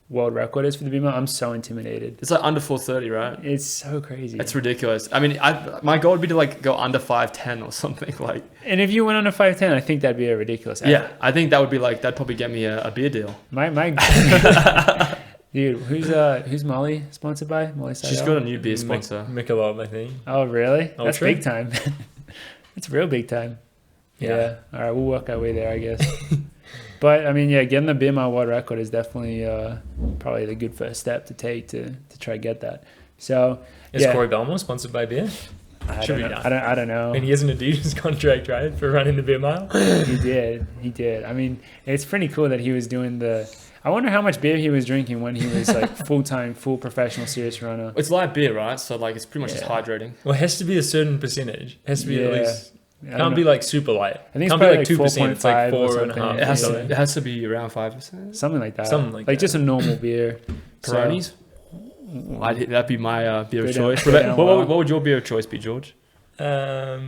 [SPEAKER 1] world record is for the beer mile, I'm so intimidated.
[SPEAKER 2] It's like under 4:30, right?
[SPEAKER 1] It's so crazy.
[SPEAKER 2] It's ridiculous. I mean, my goal would be to like go under 5:10 or something like.
[SPEAKER 1] And if you went under 5:10, I think that'd be a ridiculous effort.
[SPEAKER 2] Yeah, I think that would be like that'd probably get me a beer deal.
[SPEAKER 1] My dude, who's Molly sponsored by? Molly Seidel?
[SPEAKER 2] She's got a new beer sponsor.
[SPEAKER 3] Michelob, I think.
[SPEAKER 1] Oh really?
[SPEAKER 3] Ultra?
[SPEAKER 1] That's big time. That's real big time. Yeah. All right, we'll work our way there, I guess. But I mean, yeah, getting the beer mile world record is definitely probably the good first step to take to try to get that. So
[SPEAKER 3] is Corey Belmore sponsored by beer?
[SPEAKER 1] I don't know.
[SPEAKER 3] And he has an Adidas contract, right, for running the beer mile?
[SPEAKER 1] He did. I mean, it's pretty cool that he was doing I wonder how much beer he was drinking when he was like full professional serious runner.
[SPEAKER 2] It's light beer, right? So like it's pretty much just hydrating.
[SPEAKER 3] Well, it has to be a certain percentage. It has to be at least. It can't be like super light.
[SPEAKER 1] I think
[SPEAKER 3] it can't be like 2%. It's like 4.5%.
[SPEAKER 2] It has to be around 5%.
[SPEAKER 1] Something like that. Like just a normal beer.
[SPEAKER 2] Peronis? That'd be my beer of choice. What would your beer of choice be, George? Coronas,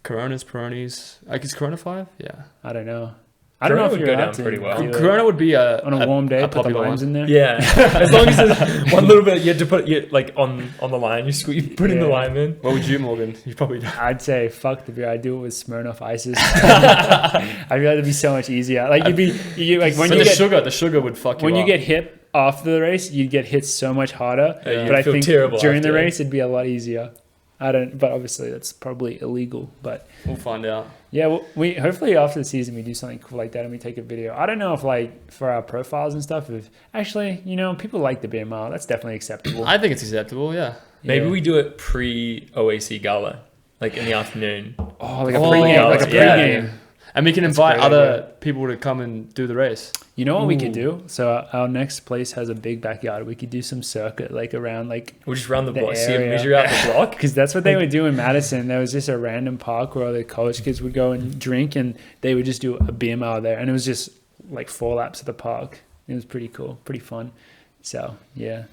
[SPEAKER 2] Peronis. I guess Corona 5? Yeah.
[SPEAKER 1] I don't know. I don't know if you're
[SPEAKER 3] go down pretty well.
[SPEAKER 2] Corona would be
[SPEAKER 1] on a warm day. Put the limes in there.
[SPEAKER 3] Yeah, as long as there's one little bit, you have to put it like on the line. You put in the lime in.
[SPEAKER 2] What would you, Morgan? You probably don't.
[SPEAKER 1] I'd say fuck the beer. I'd do it with Smirnoff Ices. I feel like it'd be so much easier. Like
[SPEAKER 2] the sugar would fuck you up.
[SPEAKER 1] When you get hit after the race, you'd get hit so much harder.
[SPEAKER 3] Yeah,
[SPEAKER 1] but I think during the race, it'd be a lot easier. But obviously that's probably illegal. But
[SPEAKER 2] we'll find out.
[SPEAKER 1] Yeah, well, we hopefully after the season we do something cool like that and we take a video. I don't know if like for our profiles and stuff, if actually people like the beer mile, that's definitely acceptable.
[SPEAKER 2] I think it's acceptable. Yeah.
[SPEAKER 3] Maybe we do it pre OAC gala, like in the afternoon.
[SPEAKER 1] Oh, like a pregame.
[SPEAKER 2] And we can invite other people to come and do the race.
[SPEAKER 1] You know what we could do? So our next place has a big backyard. We could do some circuit, like around like...
[SPEAKER 3] We'll just run the block, see and measure out the block.
[SPEAKER 1] Because that's what they would do in Madison. There was just a random park where all the college kids would go and drink, and they would just do a beer mile there. And it was just like 4 laps of the park. It was pretty cool, pretty fun. So, yeah.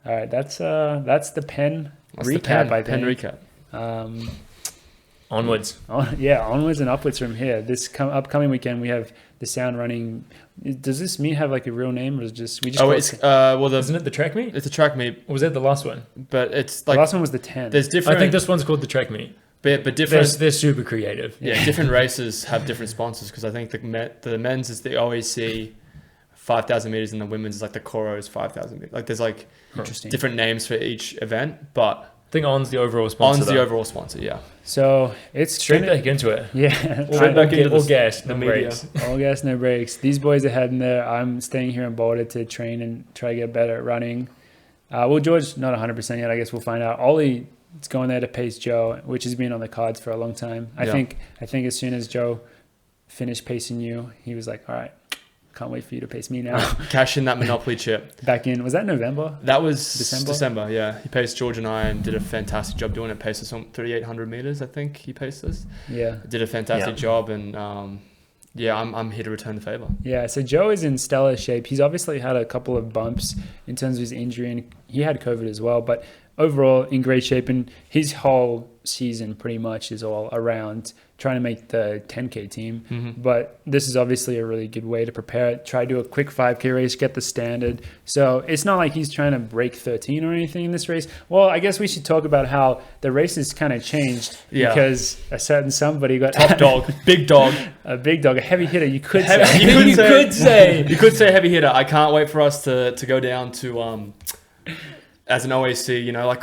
[SPEAKER 1] All right, that's the Penn recap, I think.
[SPEAKER 2] Penn recap.
[SPEAKER 3] Onwards.
[SPEAKER 1] Onwards and upwards from here. This upcoming weekend, we have the Sound running. Does this meet have like a real name, or is just we just?
[SPEAKER 2] Oh, it's
[SPEAKER 3] Isn't it the track meet?
[SPEAKER 2] it's a track meet,
[SPEAKER 3] Or was that the last one?
[SPEAKER 2] but it's
[SPEAKER 1] the
[SPEAKER 2] like
[SPEAKER 1] last one was the 10.
[SPEAKER 2] there's different.
[SPEAKER 3] I think this one's called the track meet.
[SPEAKER 2] but different.
[SPEAKER 3] They're super creative.
[SPEAKER 2] Yeah, different races have different sponsors because I think the men's is the OAC 5,000 meters and the women's is like the Coros 5,000 meters. Like there's like
[SPEAKER 1] Interesting.
[SPEAKER 2] different names for each event, but
[SPEAKER 3] I think On's the overall sponsor.
[SPEAKER 2] On's the overall sponsor. Yeah.
[SPEAKER 1] So it's
[SPEAKER 3] Straight
[SPEAKER 1] gonna-
[SPEAKER 3] back into it.
[SPEAKER 1] Yeah.
[SPEAKER 2] Straight back into
[SPEAKER 3] all
[SPEAKER 2] the-
[SPEAKER 3] gas,
[SPEAKER 2] the
[SPEAKER 3] no
[SPEAKER 2] media.
[SPEAKER 3] brakes.
[SPEAKER 1] All gas, no brakes. These boys are heading there. I'm staying here in Boulder to train and try to get better at running. Well, George, not 100% yet. I guess we'll find out. Ollie is going there to pace Joe, which has been on the cards for a long time. I
[SPEAKER 2] Yeah.
[SPEAKER 1] think as soon as Joe finished pacing you, he was like, all right, can't wait for you to pace me now.
[SPEAKER 2] Cash in that Monopoly chip.
[SPEAKER 1] Back in, was that November?
[SPEAKER 2] That was
[SPEAKER 1] December?
[SPEAKER 2] December. Yeah. He paced George and I and did a fantastic job doing it. Paced us on 3,800 meters, I think he paced us.
[SPEAKER 1] Yeah.
[SPEAKER 2] Did a fantastic job, and I'm here to return the favor.
[SPEAKER 1] Yeah, so Joe is in stellar shape. He's obviously had a couple of bumps in terms of his injury, and he had COVID as well, but overall in great shape. And his whole season pretty much is all around trying to make the 10K team.
[SPEAKER 2] Mm-hmm.
[SPEAKER 1] But this is obviously a really good way to prepare it. Try to do a quick 5K race, get the standard. So it's not like he's trying to break 13 or anything in this race. Well, I guess we should talk about how the race has kind of changed because a certain somebody got
[SPEAKER 2] Top dog, big dog,
[SPEAKER 1] a big dog, a heavy hitter. You could
[SPEAKER 2] Heavy-
[SPEAKER 1] say.
[SPEAKER 2] you could say heavy hitter. I can't wait for us to go down to as an OAC, like,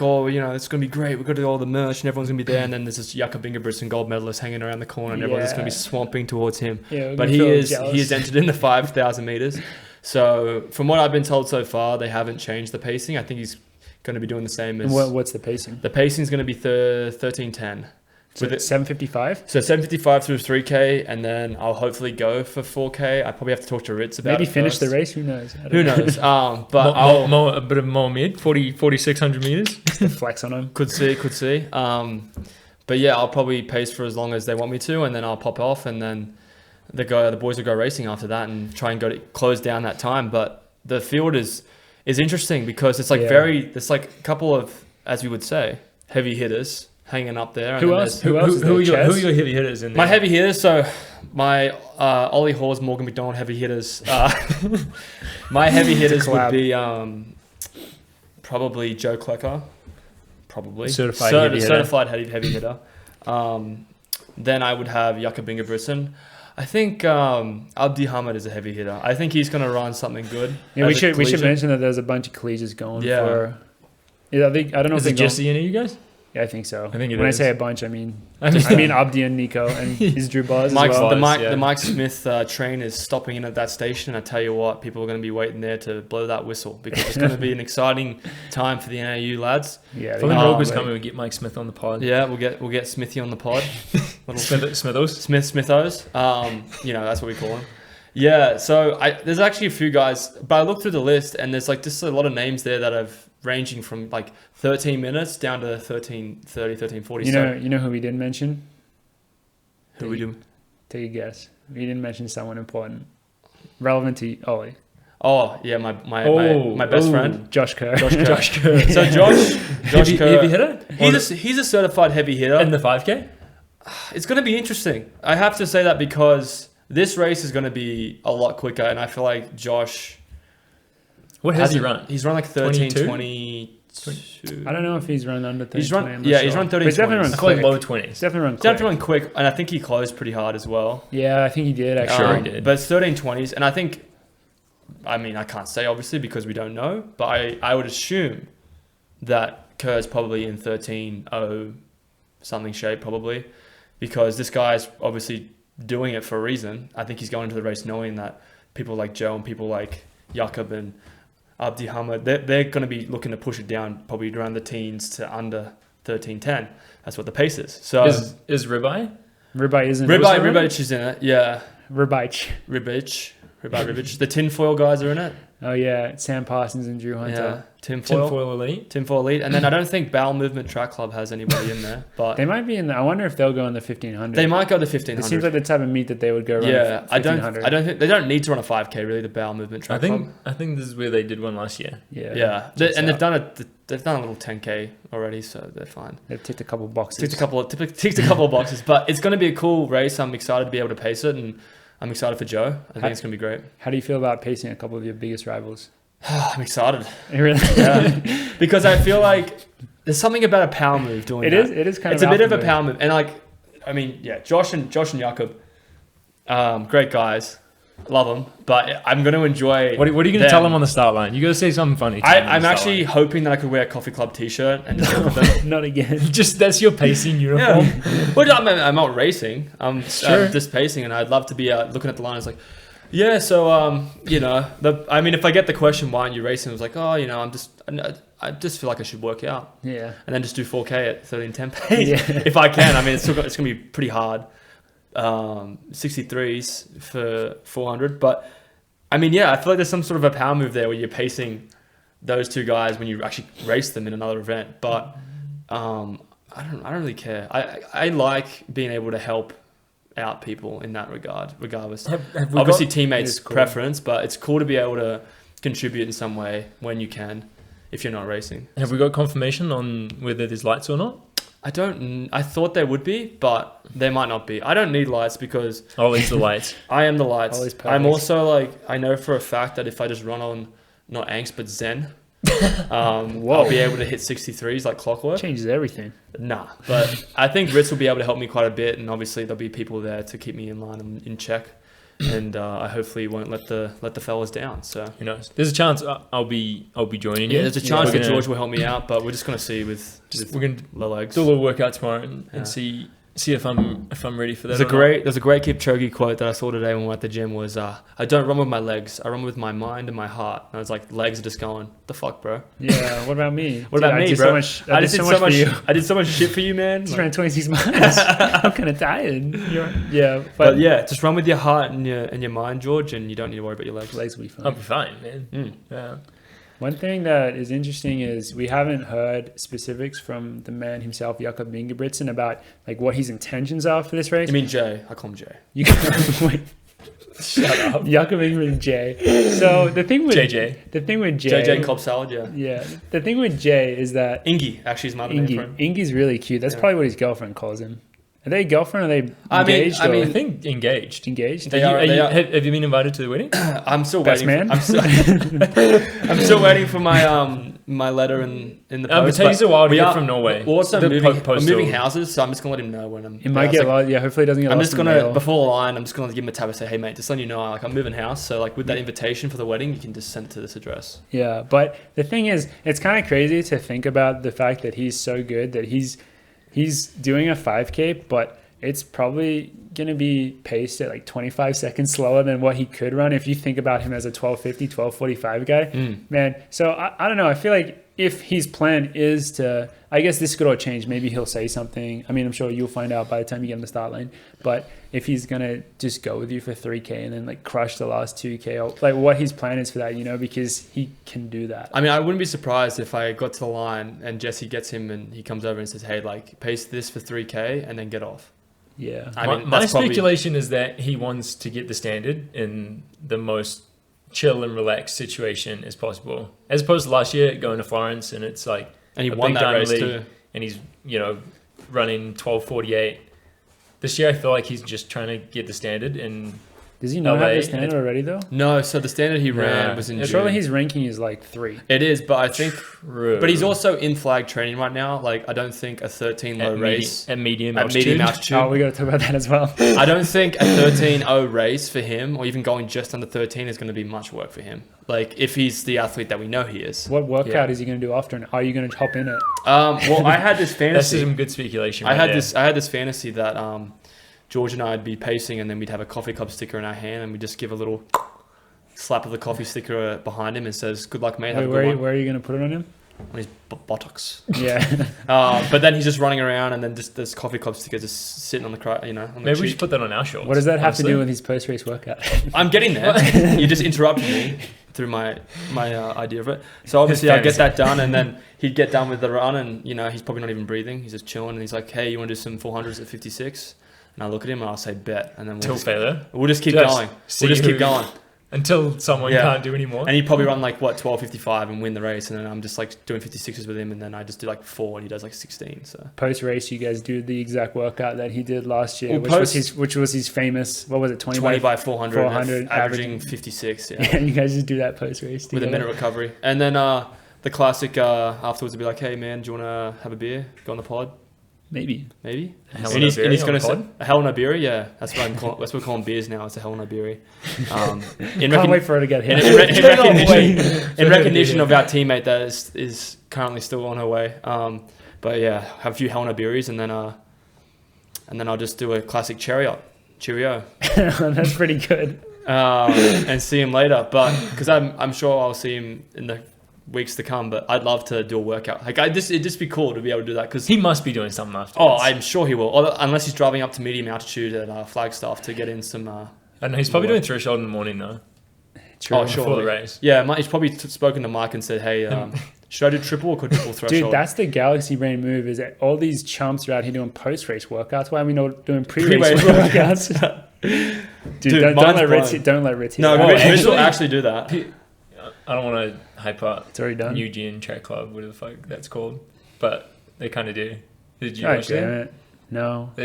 [SPEAKER 2] it's going to be great. We've got to do all the merch and everyone's going to be there. And then there's this Jakob Ingebrigtsen gold medalist hanging around the corner and everyone's going to be swamping towards him.
[SPEAKER 1] Yeah,
[SPEAKER 2] but he is entered in the 5,000 meters. So from what I've been told so far, they haven't changed the pacing. I think he's going to be doing the same as...
[SPEAKER 1] And what's the pacing?
[SPEAKER 2] The pacing is going to be 13:10.
[SPEAKER 1] So 7:55?
[SPEAKER 2] So 7:55 through 3K, and then I'll hopefully go for 4K. I probably have to talk to Ritz about
[SPEAKER 1] Maybe
[SPEAKER 2] it
[SPEAKER 1] finish the
[SPEAKER 2] first.
[SPEAKER 1] race. Who knows?
[SPEAKER 2] Who knows? But
[SPEAKER 3] a bit of more mid, 4,600 meters.
[SPEAKER 1] The flex on him.
[SPEAKER 2] Could see. But yeah, I'll probably pace for as long as they want me to, and then I'll pop off, and then the boys will go racing after that and try and go to close down that time. But the field is interesting because it's like there's like a couple of, as you would say, heavy hitters hanging up there.
[SPEAKER 1] Who else? Who are your
[SPEAKER 3] heavy hitters in there?
[SPEAKER 2] My heavy hitters, so my Ollie Hawes, Morgan McDonald heavy hitters. My heavy hitters would be probably Joke Klecker, probably
[SPEAKER 3] certified
[SPEAKER 2] heavy hitter. Then I would have Jakob Ingebrigtsen. I think Abdi Hamid is a heavy hitter. I think he's going to run something good.
[SPEAKER 1] Yeah, we should mention that there's a bunch of collegians going for. Yeah, I don't know
[SPEAKER 3] is
[SPEAKER 1] if
[SPEAKER 3] it Jesse and you guys?
[SPEAKER 1] Yeah, I think so.
[SPEAKER 3] I think
[SPEAKER 1] when I say a bunch, I mean Abdi and Nico and his Drew Buzz as well.
[SPEAKER 2] The Mike Smith train is stopping in at that station. I tell you what, people are going to be waiting there to blow that whistle because it's going to be an exciting time for the NAU lads.
[SPEAKER 3] Yeah, when Roger's coming, we get Mike Smith on the pod.
[SPEAKER 2] Yeah, we'll get Smithy on the pod.
[SPEAKER 3] Smithos.
[SPEAKER 2] Smithos. That's what we call him. Yeah, so there's actually a few guys, but I looked through the list and there's like just a lot of names there that have ranging from like 13 minutes down to 13:30, 13:40.
[SPEAKER 1] You know who we didn't mention?
[SPEAKER 2] Who we do?
[SPEAKER 1] Take a guess. We didn't mention someone important, relevant to Ollie.
[SPEAKER 2] Oh yeah, my best friend,
[SPEAKER 1] Josh Kerr.
[SPEAKER 2] Josh Kerr. So Josh Kerr,
[SPEAKER 3] heavy hitter.
[SPEAKER 2] He's a certified heavy hitter
[SPEAKER 3] in the 5K.
[SPEAKER 2] It's going to be interesting. I have to say that because this race is going to be a lot quicker, and I feel like Josh.
[SPEAKER 3] What has he run?
[SPEAKER 2] He's run like 13:22.
[SPEAKER 1] I don't know if he's run under 13.
[SPEAKER 2] He's run 13:20.
[SPEAKER 1] He's definitely run quick.
[SPEAKER 3] Low 20s.
[SPEAKER 1] He's definitely run quick.
[SPEAKER 2] Definitely run quick, and I think he closed pretty hard as well.
[SPEAKER 1] Yeah, I think he did. Actually,
[SPEAKER 3] Sure he did.
[SPEAKER 2] But it's 13:20s, and I think, I can't say obviously because we don't know, but I would assume that Kerr's probably in 13:0 something shape probably, because this guy's obviously doing it for a reason. I think he's going into the race knowing that people like Joe and people like Jakob and Abdi Hamid, they're going to be looking to push it down probably around the teens to under 13:10. That's what the pace is. So
[SPEAKER 3] is Ribeye?
[SPEAKER 1] Ribeye isn't.
[SPEAKER 2] Ribeye is in it. Yeah.
[SPEAKER 1] Ribeye.
[SPEAKER 2] Rivage. The tinfoil guys are in it.
[SPEAKER 1] Oh yeah, Sam Parsons and Drew
[SPEAKER 2] Yeah,
[SPEAKER 1] Hunter.
[SPEAKER 2] tinfoil
[SPEAKER 3] Elite.
[SPEAKER 2] And then I don't think Bowel Movement Track Club has anybody in there, but
[SPEAKER 1] They might be in. I wonder if they'll go in the 1500.
[SPEAKER 2] they might go to 1500.
[SPEAKER 1] It seems like the type of meet that they would go run.
[SPEAKER 2] Yeah, I
[SPEAKER 1] 1500.
[SPEAKER 2] don't think they don't need to run a 5K really. The Bowel Movement Track Club.
[SPEAKER 3] I think this is where they did one last year.
[SPEAKER 1] Yeah.
[SPEAKER 2] And they've done a little 10K already, so they're fine.
[SPEAKER 1] They've ticked a couple boxes.
[SPEAKER 2] Ticked a couple of boxes, but it's going to be a cool race. I'm excited to be able to pace it, and I'm excited for Joe. I think it's going to be great.
[SPEAKER 1] How do you feel about pacing a couple of your biggest rivals?
[SPEAKER 2] I'm excited.
[SPEAKER 1] Really?
[SPEAKER 2] Yeah, because I feel like there's something about a power move doing
[SPEAKER 1] It
[SPEAKER 2] that.
[SPEAKER 1] is kind
[SPEAKER 2] It's
[SPEAKER 1] of
[SPEAKER 2] a bit of
[SPEAKER 1] alpha
[SPEAKER 2] a power move, and like, I mean, yeah, Josh and Jakob, great guys, love them. But I'm going to enjoy.
[SPEAKER 3] What are you going to tell them on the start line? You got to say something funny.
[SPEAKER 2] I'm actually hoping that I could wear a Coffee Club T-shirt and just with them.
[SPEAKER 1] Not again.
[SPEAKER 3] Just that's your pacing uniform.
[SPEAKER 2] Yeah. Well, I'm not racing. I'm
[SPEAKER 3] Sure.
[SPEAKER 2] just pacing, and I'd love to be looking at the line. It's like, yeah, so you know, I mean, if I get the question, why aren't you racing? I was like, oh, you know, I just feel like I should work out,
[SPEAKER 1] Yeah.
[SPEAKER 2] and then just do 4K at 13:10 pace
[SPEAKER 1] Yeah.
[SPEAKER 2] if I can. I mean, it's gonna be pretty hard. 63s for 400, but I mean, yeah, I feel like there's some sort of a power move there where you're pacing those two guys when you actually race them in another event. But I don't really care. I like being able to help out people in that regard, regardless. Obviously, teammates' preference, but it's cool to be able to contribute in some way when you can, if you're not racing.
[SPEAKER 3] Have we got confirmation on whether there's lights or not?
[SPEAKER 2] I thought there would be, but there might not be. I don't need lights because
[SPEAKER 3] Ollie's the lights.
[SPEAKER 2] I am the lights.
[SPEAKER 1] Ollie's perfect.
[SPEAKER 2] I'm also like, I know for a fact that if I just run on not angst but zen, I'll be able to hit 63s like clockwork.
[SPEAKER 1] Changes everything.
[SPEAKER 2] Nah, but I think Ritz will be able to help me quite a bit, and obviously there'll be people there to keep me in line and in check, and I hopefully won't let the fellas down. So
[SPEAKER 3] Who knows? There's a chance I'll be joining you.
[SPEAKER 2] yeah, there's a chance
[SPEAKER 3] We're
[SPEAKER 2] that
[SPEAKER 3] gonna-
[SPEAKER 2] George will help me out, but we're just gonna see with
[SPEAKER 3] We're gonna
[SPEAKER 2] low legs.
[SPEAKER 3] do a little workout tomorrow
[SPEAKER 2] Yeah.
[SPEAKER 3] and see if I'm ready for that.
[SPEAKER 2] There's a great Kipchoge quote that I saw today when we were at the gym was, I don't run with my legs, I run with my mind and my heart. And I was like, legs are just going, the fuck, bro?
[SPEAKER 1] Yeah. What about me?
[SPEAKER 2] What
[SPEAKER 1] Dude,
[SPEAKER 2] about
[SPEAKER 1] I
[SPEAKER 2] me,
[SPEAKER 1] did
[SPEAKER 2] bro?
[SPEAKER 1] So much, I did so much for you.
[SPEAKER 2] I did so much shit for you, man.
[SPEAKER 1] Just
[SPEAKER 2] Like,
[SPEAKER 1] ran 26 miles. I'm kind of tired. Yeah.
[SPEAKER 2] but yeah, just run with your heart and your mind, George, and you don't need to worry about your legs.
[SPEAKER 1] legs will be fine.
[SPEAKER 3] I'll be fine, man. Yeah.
[SPEAKER 1] One thing that is interesting is we haven't heard specifics from the man himself, Jakob Ingebrigtsen, about like what his intentions are for this race.
[SPEAKER 2] You mean Jay? I call him Jay.
[SPEAKER 1] You can wait.
[SPEAKER 3] Shut up.
[SPEAKER 1] Jakob Ingebrigtsen, Jay. So the thing with
[SPEAKER 3] JJ.
[SPEAKER 1] the thing with Jay,
[SPEAKER 2] JJ and Cobb Salad, yeah.
[SPEAKER 1] yeah, the thing with Jay is that
[SPEAKER 2] Ingy, actually, is my other name for him.
[SPEAKER 1] Ingy's really cute. That's
[SPEAKER 2] Yeah.
[SPEAKER 1] probably what his girlfriend calls him. Are they girlfriend? Or are they
[SPEAKER 2] I mean-
[SPEAKER 1] engaged?
[SPEAKER 2] I
[SPEAKER 1] or
[SPEAKER 2] mean-
[SPEAKER 3] I think engaged.
[SPEAKER 1] engaged.
[SPEAKER 2] They are-
[SPEAKER 3] Have you been invited to the wedding?
[SPEAKER 2] I'm still
[SPEAKER 1] Best
[SPEAKER 2] waiting.
[SPEAKER 1] man?
[SPEAKER 2] I'm still waiting for my my letter in the post.
[SPEAKER 3] It takes a while to
[SPEAKER 2] we
[SPEAKER 3] get
[SPEAKER 2] are-
[SPEAKER 3] from Norway.
[SPEAKER 2] We're also
[SPEAKER 3] The
[SPEAKER 2] moving,
[SPEAKER 3] postal-
[SPEAKER 2] we're moving houses, so I'm just gonna let him know when I'm.
[SPEAKER 1] It might
[SPEAKER 2] it's
[SPEAKER 1] get
[SPEAKER 2] like-
[SPEAKER 1] lost. Yeah, hopefully it doesn't get
[SPEAKER 2] I'm
[SPEAKER 1] lost.
[SPEAKER 2] just
[SPEAKER 1] in the
[SPEAKER 2] gonna
[SPEAKER 1] mail.
[SPEAKER 2] before the line. I'm just gonna give him a tab and say, "Hey mate, just letting you know, like I'm moving house, so like with that invitation for the wedding, you can just send it to this address."
[SPEAKER 1] Yeah, but the thing is, it's kind of crazy to think about the fact that he's so good that he's doing a 5K, but it's probably going to be paced at like 25 seconds slower than what he could run if you think about him as a 1250, 1245 guy. Man, so I don't know. I feel like if his plan is to, I guess this could all change. Maybe he'll say something. I mean, I'm sure you'll find out by the time you get on the start line. But if he's going to just go with you for 3K and then like crush the last 2K, or like what his plan is for that, you know, because he can do that.
[SPEAKER 2] I mean, I wouldn't be surprised if I got to the line and Jesse gets him and he comes over and says, "Hey, like pace this for 3K and then get off."
[SPEAKER 1] Yeah.
[SPEAKER 2] I mean,
[SPEAKER 3] my
[SPEAKER 2] that's probably-
[SPEAKER 3] speculation is that he wants to get the standard in the most chill and relaxed situation as possible, as opposed to last year going to Florence and it's like
[SPEAKER 2] And he
[SPEAKER 3] a
[SPEAKER 2] won
[SPEAKER 3] big
[SPEAKER 2] that
[SPEAKER 3] diamond
[SPEAKER 2] race
[SPEAKER 3] league,
[SPEAKER 2] too.
[SPEAKER 3] and he's running 12:48. This year I feel like he's just trying to get the standard, and
[SPEAKER 1] Does he not
[SPEAKER 3] LA,
[SPEAKER 1] have the standard already though?
[SPEAKER 2] No, so the standard he ran
[SPEAKER 3] Yeah.
[SPEAKER 2] was in
[SPEAKER 1] It's
[SPEAKER 2] June.
[SPEAKER 1] probably his ranking is like 3.
[SPEAKER 2] It is, but I think,
[SPEAKER 3] true.
[SPEAKER 2] but he's also in flag training right now. Like I don't think a 13 low race
[SPEAKER 3] at medium
[SPEAKER 2] at medium
[SPEAKER 3] altitude.
[SPEAKER 2] altitude.
[SPEAKER 1] Oh, we got to talk about that as well.
[SPEAKER 2] I don't think a 13.0 race for him, or even going just under 13, is going to be much work for him. Like if he's the athlete that we know he is.
[SPEAKER 1] What workout
[SPEAKER 3] Yeah.
[SPEAKER 1] is he going to do after? And are you going to hop in it?
[SPEAKER 2] Well, I had this
[SPEAKER 3] That's
[SPEAKER 2] fantasy.
[SPEAKER 3] some good speculation.
[SPEAKER 2] I
[SPEAKER 3] right
[SPEAKER 2] had
[SPEAKER 3] there.
[SPEAKER 2] this fantasy that George and I'd be pacing, and then we'd have a coffee cup sticker in our hand, and we just give a little slap of the coffee sticker behind him and says, "Good luck, mate. Have
[SPEAKER 1] Wait,
[SPEAKER 2] a good one."
[SPEAKER 1] where are you going to put it on him?
[SPEAKER 2] on his buttocks.
[SPEAKER 1] Yeah.
[SPEAKER 2] But then he's just running around, and then just there's coffee club stickers just sitting on the on the
[SPEAKER 3] Maybe we
[SPEAKER 2] cheek.
[SPEAKER 3] should put that on our shorts.
[SPEAKER 1] What does that have
[SPEAKER 3] honestly.
[SPEAKER 1] to do with his post-race workout?
[SPEAKER 2] I'm getting there. You just interrupted me through my idea of it. So obviously I get that done, and then he'd get done with the run, and he's probably not even breathing. He's just chilling, and he's like, "Hey, you want to do some 400s at 56?" And I look at him and I'll say, "Bet," and then we'll just keep going. We'll just keep going
[SPEAKER 3] until someone can't do anymore.
[SPEAKER 2] And he'd probably run like 12:55 and win the race, and then I'm just like doing 56s with him, and then I just do like 4 and he does like 16. So
[SPEAKER 1] Post-race, you guys do the exact workout that he did last year,
[SPEAKER 2] Well,
[SPEAKER 1] which was his famous, what was it,
[SPEAKER 2] 20 by 400,
[SPEAKER 1] 400
[SPEAKER 2] averaging 56. Yeah.
[SPEAKER 1] Yeah, you guys just do that post-race
[SPEAKER 2] With a minute recovery. And then the classic afterwards would be like, "Hey man, do you want to have a beer? Go on the pod?"
[SPEAKER 1] Maybe.
[SPEAKER 2] And he's going to say a hell no beer. Yeah, that's what we call them beers now. It's a hell no beer.
[SPEAKER 1] Can't wait for her to get hit.
[SPEAKER 2] In recognition of our teammate that is currently still on her way. But yeah, have a few hell no beeries, and then I'll just do a classic cheerio.
[SPEAKER 1] That's pretty good.
[SPEAKER 2] And see him later. But because I'm sure I'll see him in the weeks to come, but I'd love to do a workout. Like it'd just be cool to be able to do that, because
[SPEAKER 3] he must be doing something after.
[SPEAKER 2] Oh, I'm sure he will. Unless he's driving up to medium altitude at Flagstaff to get in some.
[SPEAKER 3] I know he's probably doing threshold in the morning though.
[SPEAKER 1] True.
[SPEAKER 2] Oh, sure.
[SPEAKER 3] Before the race.
[SPEAKER 2] Yeah, he's probably spoken to Mike and said, "Hey, should I do triple or quadruple threshold?"
[SPEAKER 1] Dude, that's the galaxy brain move. Is that all these chumps are out here doing post-race workouts? Why are we not doing pre-race workouts? Dude, don't let Ritz.
[SPEAKER 2] No, Ritz will actually do that.
[SPEAKER 3] I don't want to hype up.
[SPEAKER 1] It's already done.
[SPEAKER 3] Eugene Track Club, whatever the fuck that's called, but they kind of do. Did you
[SPEAKER 1] Oh,
[SPEAKER 3] watch
[SPEAKER 1] damn
[SPEAKER 3] that?
[SPEAKER 1] it. No.
[SPEAKER 3] I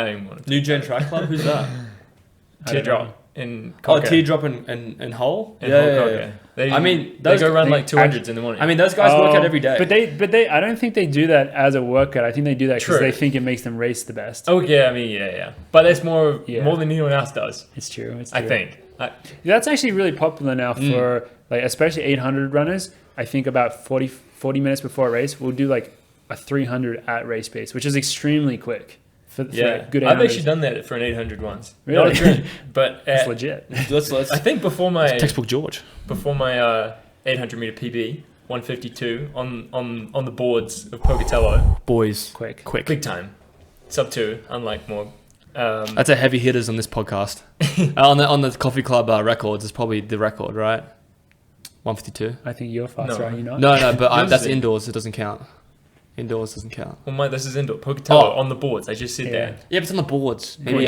[SPEAKER 3] don't even want to.
[SPEAKER 2] New Gen Track Club. Who's that?
[SPEAKER 3] Teardrop in
[SPEAKER 2] Oh,
[SPEAKER 3] Cocker.
[SPEAKER 2] Teardrop and Hull.
[SPEAKER 3] Yeah. They go run like 200s in the morning.
[SPEAKER 2] I mean, those guys work out every day.
[SPEAKER 1] But they I don't think they do that as a workout. I think they do that because
[SPEAKER 3] True.
[SPEAKER 1] they think it makes them race the best.
[SPEAKER 3] Oh yeah, I mean yeah. But that's more than anyone else does.
[SPEAKER 1] It's true.
[SPEAKER 3] I think.
[SPEAKER 1] That's actually really popular now for like especially 800 runners. I think about 40 minutes before a race, we'll do like a 300 at race pace, which is extremely quick. For good
[SPEAKER 3] I've actually done that for an 800 once.
[SPEAKER 1] Really?
[SPEAKER 3] Not a drink, but
[SPEAKER 1] it's legit.
[SPEAKER 2] Let's
[SPEAKER 3] I think before my
[SPEAKER 2] textbook George.
[SPEAKER 3] Before my 800 meter PB, 152 on the boards of Pocatello.
[SPEAKER 2] Boys,
[SPEAKER 1] quick,
[SPEAKER 3] big time, sub 2. Unlike more.
[SPEAKER 2] That's a heavy hitters on this podcast. on the coffee club records, it's probably the record, right? 152.
[SPEAKER 1] I think you're faster, are you not?
[SPEAKER 2] No, but that's indoors. It doesn't count. Indoors doesn't count.
[SPEAKER 3] Well, this is indoor. Pocatello on the boards. I just sit there.
[SPEAKER 2] Yeah, but it's on the boards. Maybe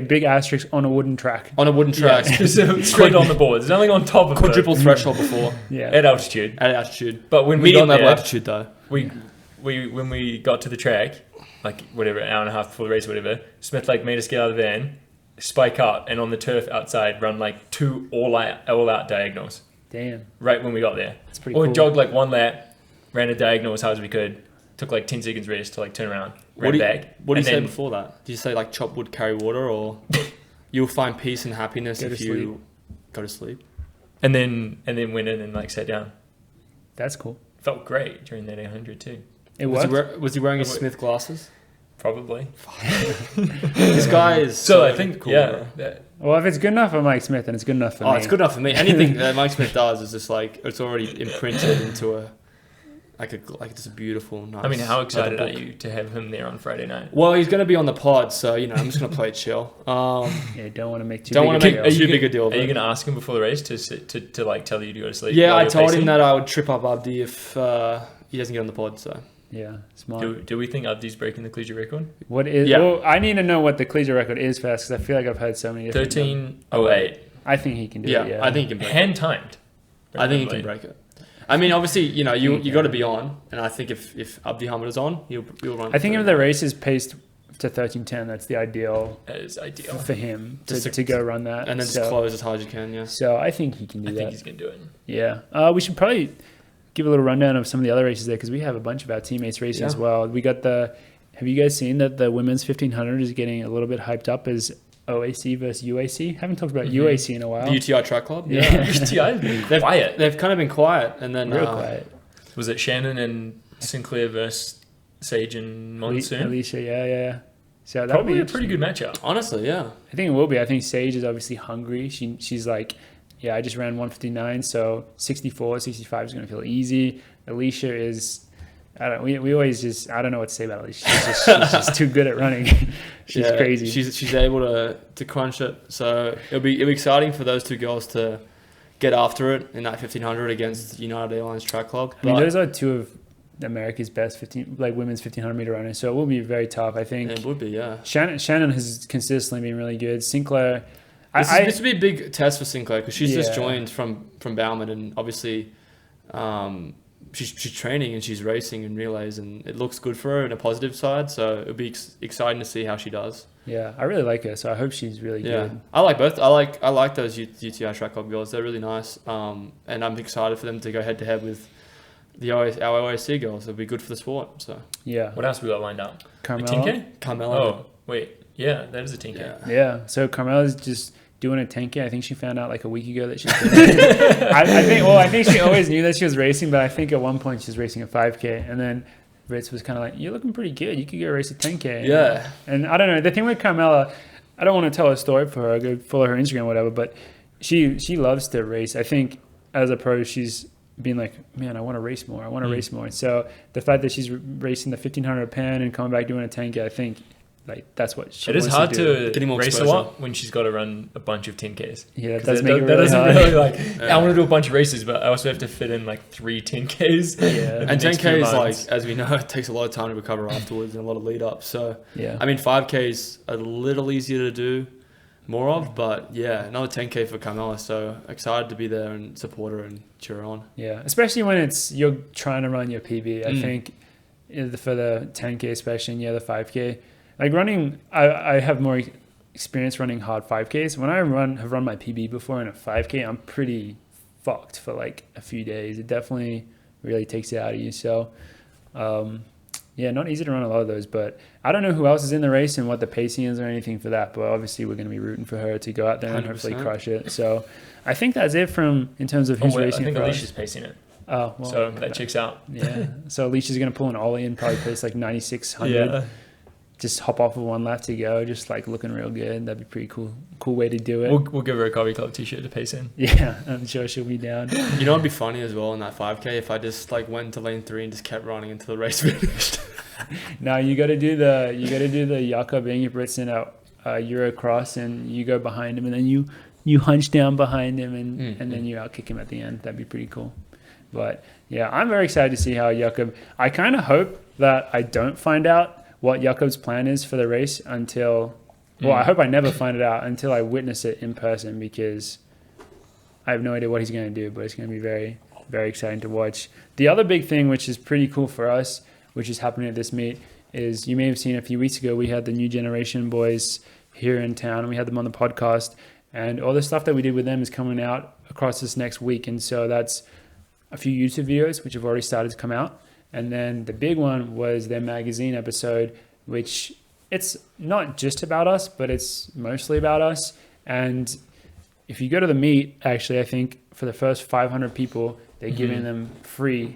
[SPEAKER 1] big asterisk on a wooden track.
[SPEAKER 2] On a wooden track.
[SPEAKER 3] Straight on the boards. It's nothing on top of
[SPEAKER 2] quadruple threshold before.
[SPEAKER 1] Yeah.
[SPEAKER 3] At altitude.
[SPEAKER 2] But when medium level altitude though.
[SPEAKER 3] When we got to the track, like whatever, an hour and a half before the race or whatever, Smith made us get out of the van, spike up, and on the turf outside run like 2 all out diagonals.
[SPEAKER 1] Damn.
[SPEAKER 3] Right when we got there.
[SPEAKER 1] That's pretty cool.
[SPEAKER 3] Jogged like 1 lap, ran a diagonal as hard as we could, took like 10 seconds rest to like turn around, ran back.
[SPEAKER 2] What did you say before that? Did you say like chop wood, carry water, or you'll find peace and happiness if you go to sleep?
[SPEAKER 3] And then went in and like sat down.
[SPEAKER 1] That's cool.
[SPEAKER 3] Felt great during that 800 too.
[SPEAKER 2] Was he wearing his Smith glasses?
[SPEAKER 3] Probably.
[SPEAKER 2] This guy is
[SPEAKER 3] so I think
[SPEAKER 2] cool.
[SPEAKER 3] Yeah.
[SPEAKER 1] Well, if it's good enough for Mike Smith, then it's good enough for me.
[SPEAKER 2] Oh, it's good enough for me. Anything that Mike Smith does is just like it's already imprinted into just a beautiful, nice.
[SPEAKER 3] I mean, how excited are you to have him there on Friday night?
[SPEAKER 2] Well, he's going to be on the pod, so I'm just going to play it chill.
[SPEAKER 1] Don't want to make too
[SPEAKER 2] big a deal.
[SPEAKER 3] Are you going to ask him before the race to like tell you to go to sleep?
[SPEAKER 2] Yeah, I told him that I would trip up Abdi if he doesn't get on the pod. So
[SPEAKER 1] yeah, smart.
[SPEAKER 3] Do we think Abdi's breaking the collegiate record?
[SPEAKER 1] What is?
[SPEAKER 2] Yeah.
[SPEAKER 1] Well, I need to know what the collegiate record is first because I feel like I've heard so many.
[SPEAKER 3] 13:08.
[SPEAKER 1] I think he can do it. Yeah,
[SPEAKER 2] I think he can break
[SPEAKER 3] hand timed.
[SPEAKER 2] I think he can break it. I mean, obviously, you got to be on, and I think if Abdi Hamid is on, he'll run.
[SPEAKER 1] I think if the race is paced to 13:10, that's the ideal.
[SPEAKER 3] That is ideal
[SPEAKER 1] for him to go run that,
[SPEAKER 2] and then just close as hard as you can. Yeah.
[SPEAKER 1] So I think he can do that.
[SPEAKER 3] I think he's gonna do it.
[SPEAKER 1] Yeah. We should probably give a little rundown of some of the other races there because we have a bunch of our teammates racing as well. We got Have you guys seen that the women's 1500 is getting a little bit hyped up as OAC versus UAC? Haven't talked about UAC in a while.
[SPEAKER 2] The UTI Track Club?
[SPEAKER 1] Yeah.
[SPEAKER 3] UTI's been quiet.
[SPEAKER 2] They've kind of been quiet. And then
[SPEAKER 1] real quiet.
[SPEAKER 3] Was it Shannon and Sinclair versus Sage and Monsoon?
[SPEAKER 1] Alicia, yeah. So
[SPEAKER 3] probably a pretty good matchup.
[SPEAKER 2] Honestly, yeah.
[SPEAKER 1] I think it will be. I think Sage is obviously hungry. She's like yeah, I just ran 159, so 64, 65 is going to feel easy. Alicia is, we always just, I don't know what to say about Alicia. She's just too good at running. She's crazy.
[SPEAKER 2] She's able to crunch it. So it'll be exciting for those two girls to get after it in that 1500 against United Airlines Track Club.
[SPEAKER 1] I mean, those are two of America's best women's 1500 meter runners, so it will be very tough. I think
[SPEAKER 2] it would be, yeah.
[SPEAKER 1] Shannon has consistently been really good. Sinclair,
[SPEAKER 2] this would be a big test for Sinclair because she's just joined from Bowerman, and obviously she's training and she's racing in relays, and it looks good for her in a positive side. So it'll be exciting to see how she does.
[SPEAKER 1] Yeah, I really like her, so I hope she's really good.
[SPEAKER 2] I like both. I like those UTI Track Club girls. They're really nice, and I'm excited for them to go head to head with our OAC girls. It'll be good for the sport. So
[SPEAKER 1] yeah.
[SPEAKER 3] What else we got lined up?
[SPEAKER 1] Carmela.
[SPEAKER 3] 10K?
[SPEAKER 2] Carmela.
[SPEAKER 3] Oh wait, yeah, that is a 10K.
[SPEAKER 1] Yeah. So Carmela's just doing a 10K. I think she found out like a week ago that she's doing I think she always knew that she was racing, but I think at one point she was racing a 5K, and then Ritz was kind of like, "You're looking pretty good. You could go race a 10K."
[SPEAKER 2] Yeah.
[SPEAKER 1] And I don't know. The thing with Carmela, I don't want to tell a story for her. I go follow her Instagram, or whatever. But she loves to race. I think as a pro, she's been like, "Man, I want to race more. I want to race more." So the fact that she's racing the 1500 Penn and coming back doing a 10K, I think like that's what she.
[SPEAKER 3] It is hard to race
[SPEAKER 2] exposure.
[SPEAKER 3] a lot when she's got to run a bunch of 10Ks.
[SPEAKER 1] Yeah, that does make it really hard.
[SPEAKER 3] I want to do a bunch of races, but I also have to fit in like 3 10Ks.
[SPEAKER 1] Yeah,
[SPEAKER 2] and 10K is like, as we know, it takes a lot of time to recover afterwards and a lot of lead up. So
[SPEAKER 1] yeah,
[SPEAKER 2] I mean, 5K is a little easier to do more of, but yeah, another 10K for Carmela. So excited to be there and support her and cheer her on.
[SPEAKER 1] Yeah, especially when you're trying to run your PB. I think for the 10K especially, and the 5K. Like running, I have more experience running hard 5Ks. When I have run my PB before in a 5K, I'm pretty fucked for like a few days. It definitely really takes it out of you. So, not easy to run a lot of those. But I don't know who else is in the race and what the pacing is or anything for that. But obviously, we're going to be rooting for her to go out there and
[SPEAKER 2] 100%.
[SPEAKER 1] hopefully crush it. So, I think that's it in terms of who's racing.
[SPEAKER 3] I think
[SPEAKER 1] for
[SPEAKER 3] Alicia's
[SPEAKER 1] us.
[SPEAKER 3] pacing it.
[SPEAKER 1] Oh, well,
[SPEAKER 3] so that checks out.
[SPEAKER 1] Yeah. So Alicia's going to pull an Ollie and probably pace like 9,600.
[SPEAKER 3] Yeah.
[SPEAKER 1] Just hop off with one lap to go, just like looking real good. That'd be pretty cool way to do it.
[SPEAKER 3] We'll give her a Coffee Club t-shirt to pace in.
[SPEAKER 1] Yeah, I'm sure she'll be down.
[SPEAKER 2] You know, it'd be funny as well in that 5K if I just like went to lane 3 and just kept running until the race finished.
[SPEAKER 1] Now you got to do the Jakob Ingebrigtsen at Eurocross, and you go behind him, and then you hunch down behind him, and then you outkick him at the end. That'd be pretty cool. But yeah, I'm very excited to see how Jakob. I kind of hope that I don't find out what Jakob's plan is for the race until, I hope I never find it out until I witness it in person, because I have no idea what he's going to do, but it's going to be very, very exciting to watch. The other big thing, which is pretty cool for us, which is happening at this meet, is you may have seen a few weeks ago, we had the New Generation boys here in town, and we had them on the podcast, and all the stuff that we did with them is coming out across this next week. And so that's a few YouTube videos, which have already started to come out. And then the big one was their magazine episode, which it's not just about us, but it's mostly about us. And if you go to the meet, actually, I think for the first 500 people, they're giving them free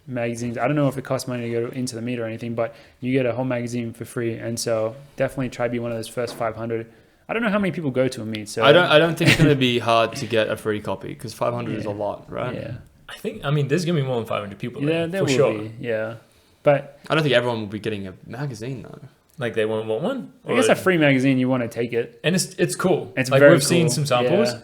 [SPEAKER 1] magazines. I don't know if it costs money to go into the meet or anything, but you get a whole magazine for free. And so definitely try to be one of those first 500. I don't know how many people go to a meet. So
[SPEAKER 2] I don't think it's going to be hard to get a free copy, because 500 is a lot, right?
[SPEAKER 1] Yeah.
[SPEAKER 3] I mean, there's going to be more than 500 people there.
[SPEAKER 1] Yeah, there
[SPEAKER 3] for
[SPEAKER 1] will
[SPEAKER 3] sure.
[SPEAKER 1] be. Yeah. But
[SPEAKER 2] I don't think everyone will be getting a magazine, though.
[SPEAKER 3] Like, they won't want one?
[SPEAKER 1] I guess a free magazine, you want to take it.
[SPEAKER 3] And it's cool.
[SPEAKER 1] It's
[SPEAKER 3] like,
[SPEAKER 1] very
[SPEAKER 3] we've seen
[SPEAKER 1] cool.
[SPEAKER 3] some samples,
[SPEAKER 1] Yeah.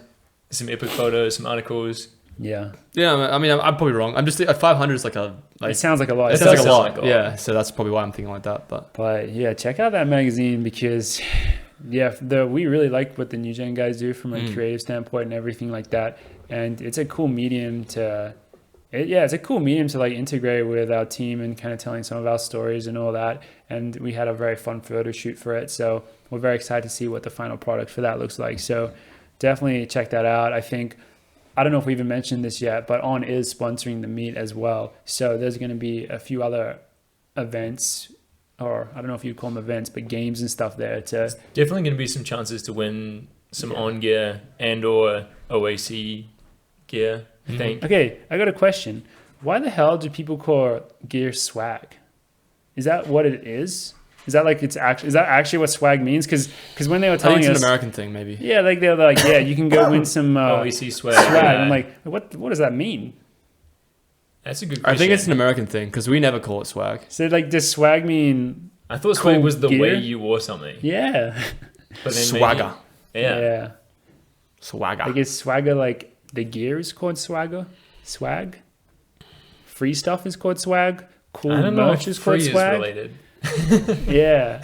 [SPEAKER 3] some epic photos, some articles.
[SPEAKER 1] Yeah.
[SPEAKER 2] Yeah, I mean, I'm probably wrong. I'm just 500 is like
[SPEAKER 1] It sounds like a lot.
[SPEAKER 2] it sounds like a
[SPEAKER 3] does sound
[SPEAKER 2] lot.
[SPEAKER 3] like a lot.
[SPEAKER 2] Yeah, so that's probably why I'm thinking like that.
[SPEAKER 1] But yeah, check out that magazine, because we really like what the New Gen guys do from a creative standpoint and everything like that. And it's a cool medium to like integrate with our team and kind of telling some of our stories and all that. And we had a very fun photo shoot for it. So we're very excited to see what the final product for that looks like. So definitely check that out. I don't know if we even mentioned this yet, but On is sponsoring the meet as well. So there's going to be a few other events, or I don't know if you call them events, but games and stuff there.
[SPEAKER 3] Definitely going to be some chances to win some On gear and or OAC gear, I think.
[SPEAKER 1] Okay, I got a question. Why the hell do people call gear swag? Is that what it is? Is that like is that actually what swag means? Because when they were
[SPEAKER 2] I think
[SPEAKER 1] telling
[SPEAKER 2] it's
[SPEAKER 1] us,
[SPEAKER 2] an American thing, maybe.
[SPEAKER 1] yeah, like they're like, yeah, you can go win some
[SPEAKER 3] OEC swag.
[SPEAKER 1] swag.
[SPEAKER 3] Yeah.
[SPEAKER 1] I'm like, what does that mean?
[SPEAKER 3] That's a good
[SPEAKER 2] I
[SPEAKER 3] question.
[SPEAKER 2] think it's an American thing because we never call it swag.
[SPEAKER 1] So like, does swag mean?
[SPEAKER 3] I thought swag
[SPEAKER 1] cool
[SPEAKER 3] was the
[SPEAKER 1] gear?
[SPEAKER 3] way you wore something.
[SPEAKER 1] Yeah,
[SPEAKER 3] But then
[SPEAKER 2] Swagger.
[SPEAKER 3] maybe- yeah.
[SPEAKER 2] Swagger.
[SPEAKER 1] Like, is swagger like the gear is called swagger? Swag. Free stuff is called swag. Cool
[SPEAKER 3] I don't know
[SPEAKER 1] merch
[SPEAKER 3] if
[SPEAKER 1] is
[SPEAKER 3] free
[SPEAKER 1] called
[SPEAKER 3] is
[SPEAKER 1] swag.
[SPEAKER 3] related.
[SPEAKER 1] Yeah,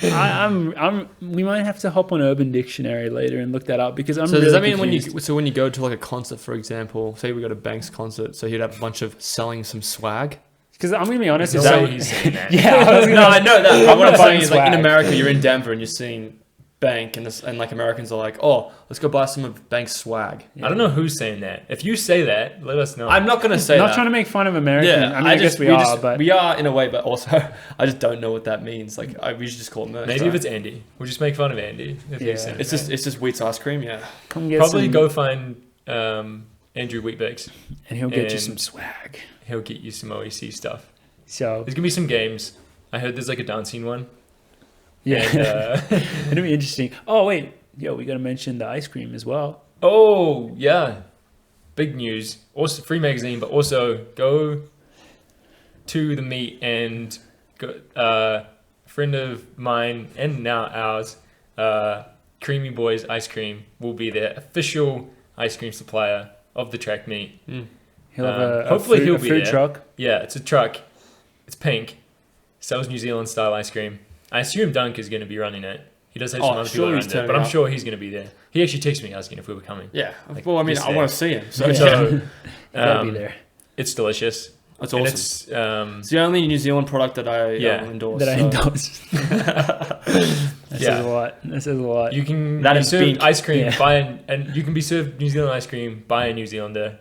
[SPEAKER 1] we might have to hop on Urban Dictionary later and look that up because I'm.
[SPEAKER 2] So
[SPEAKER 1] really
[SPEAKER 2] does that mean
[SPEAKER 1] confused.
[SPEAKER 2] when you go to like a concert, for example, say we go to Banks' concert, so he'd have a bunch of selling some swag?
[SPEAKER 1] Because I'm gonna be honest,
[SPEAKER 3] Is
[SPEAKER 1] it's
[SPEAKER 3] that
[SPEAKER 1] so,
[SPEAKER 3] what he's saying that?
[SPEAKER 1] yeah, I was gonna,
[SPEAKER 2] No, I know that. But what I'm saying is, like, in
[SPEAKER 1] Swag.
[SPEAKER 2] America, you're in Denver and you're seeing Bank, and like Americans are like, oh, let's go buy some of Bank's swag.
[SPEAKER 3] I don't know who's saying that. If you say that, let us know.
[SPEAKER 2] I'm not gonna say
[SPEAKER 1] not
[SPEAKER 2] that.
[SPEAKER 1] trying to make fun of American.
[SPEAKER 2] Yeah,
[SPEAKER 1] I mean, I guess we are, but
[SPEAKER 2] we are in a way, but also I just don't know what that means. Like, we should just call it merch.
[SPEAKER 3] Maybe
[SPEAKER 2] right?
[SPEAKER 3] if it's Andy, we'll just make fun of Andy. If
[SPEAKER 1] Yeah.
[SPEAKER 3] he's saying
[SPEAKER 2] it's
[SPEAKER 3] that.
[SPEAKER 2] just Wheat's ice cream. Yeah.
[SPEAKER 1] come get
[SPEAKER 3] Probably
[SPEAKER 1] some,
[SPEAKER 3] go find Andrew Wheatbix.
[SPEAKER 1] and he'll get you
[SPEAKER 3] and-
[SPEAKER 1] some swag.
[SPEAKER 3] He'll get you some OEC stuff.
[SPEAKER 1] So
[SPEAKER 3] There's gonna be some games. I heard there's like a dancing one.
[SPEAKER 1] yeah,
[SPEAKER 3] And,
[SPEAKER 1] it'll be interesting. Oh wait, yo, we gotta mention the ice cream as well.
[SPEAKER 3] oh yeah, big news. Also free magazine, but also go to the meet and go. A friend of mine and now ours, Creamy Boys Ice Cream, will be their official ice cream supplier of the track meet.
[SPEAKER 1] He'll have a
[SPEAKER 3] hopefully
[SPEAKER 1] food,
[SPEAKER 3] he'll
[SPEAKER 1] a
[SPEAKER 3] be
[SPEAKER 1] food
[SPEAKER 3] there.
[SPEAKER 1] truck.
[SPEAKER 3] Yeah, it's a truck. It's pink. Sells New Zealand style ice cream. I assume Dunk is going to be running it. He does have some
[SPEAKER 2] Oh,
[SPEAKER 3] other
[SPEAKER 2] sure
[SPEAKER 3] people
[SPEAKER 2] he's
[SPEAKER 3] around it,
[SPEAKER 2] turning
[SPEAKER 3] but I'm
[SPEAKER 2] up.
[SPEAKER 3] sure he's going to be there. He actually texted me asking if we were coming.
[SPEAKER 2] Yeah.
[SPEAKER 3] Like,
[SPEAKER 2] Well, I mean,
[SPEAKER 3] just
[SPEAKER 2] I want to see him. So
[SPEAKER 1] Yeah.
[SPEAKER 3] So
[SPEAKER 1] Gotta be there.
[SPEAKER 3] it's delicious.
[SPEAKER 2] that's
[SPEAKER 3] And
[SPEAKER 2] awesome.
[SPEAKER 3] it's
[SPEAKER 2] It's the only New Zealand product that I
[SPEAKER 3] Yeah.
[SPEAKER 2] endorse.
[SPEAKER 1] That I
[SPEAKER 2] so-
[SPEAKER 1] endorse. That
[SPEAKER 3] Yeah.
[SPEAKER 1] says a lot. That says a lot.
[SPEAKER 3] you can
[SPEAKER 2] That
[SPEAKER 3] be
[SPEAKER 2] is
[SPEAKER 3] served
[SPEAKER 2] pink.
[SPEAKER 3] ice cream
[SPEAKER 1] Yeah.
[SPEAKER 3] and you can be served New Zealand ice cream by a New Zealander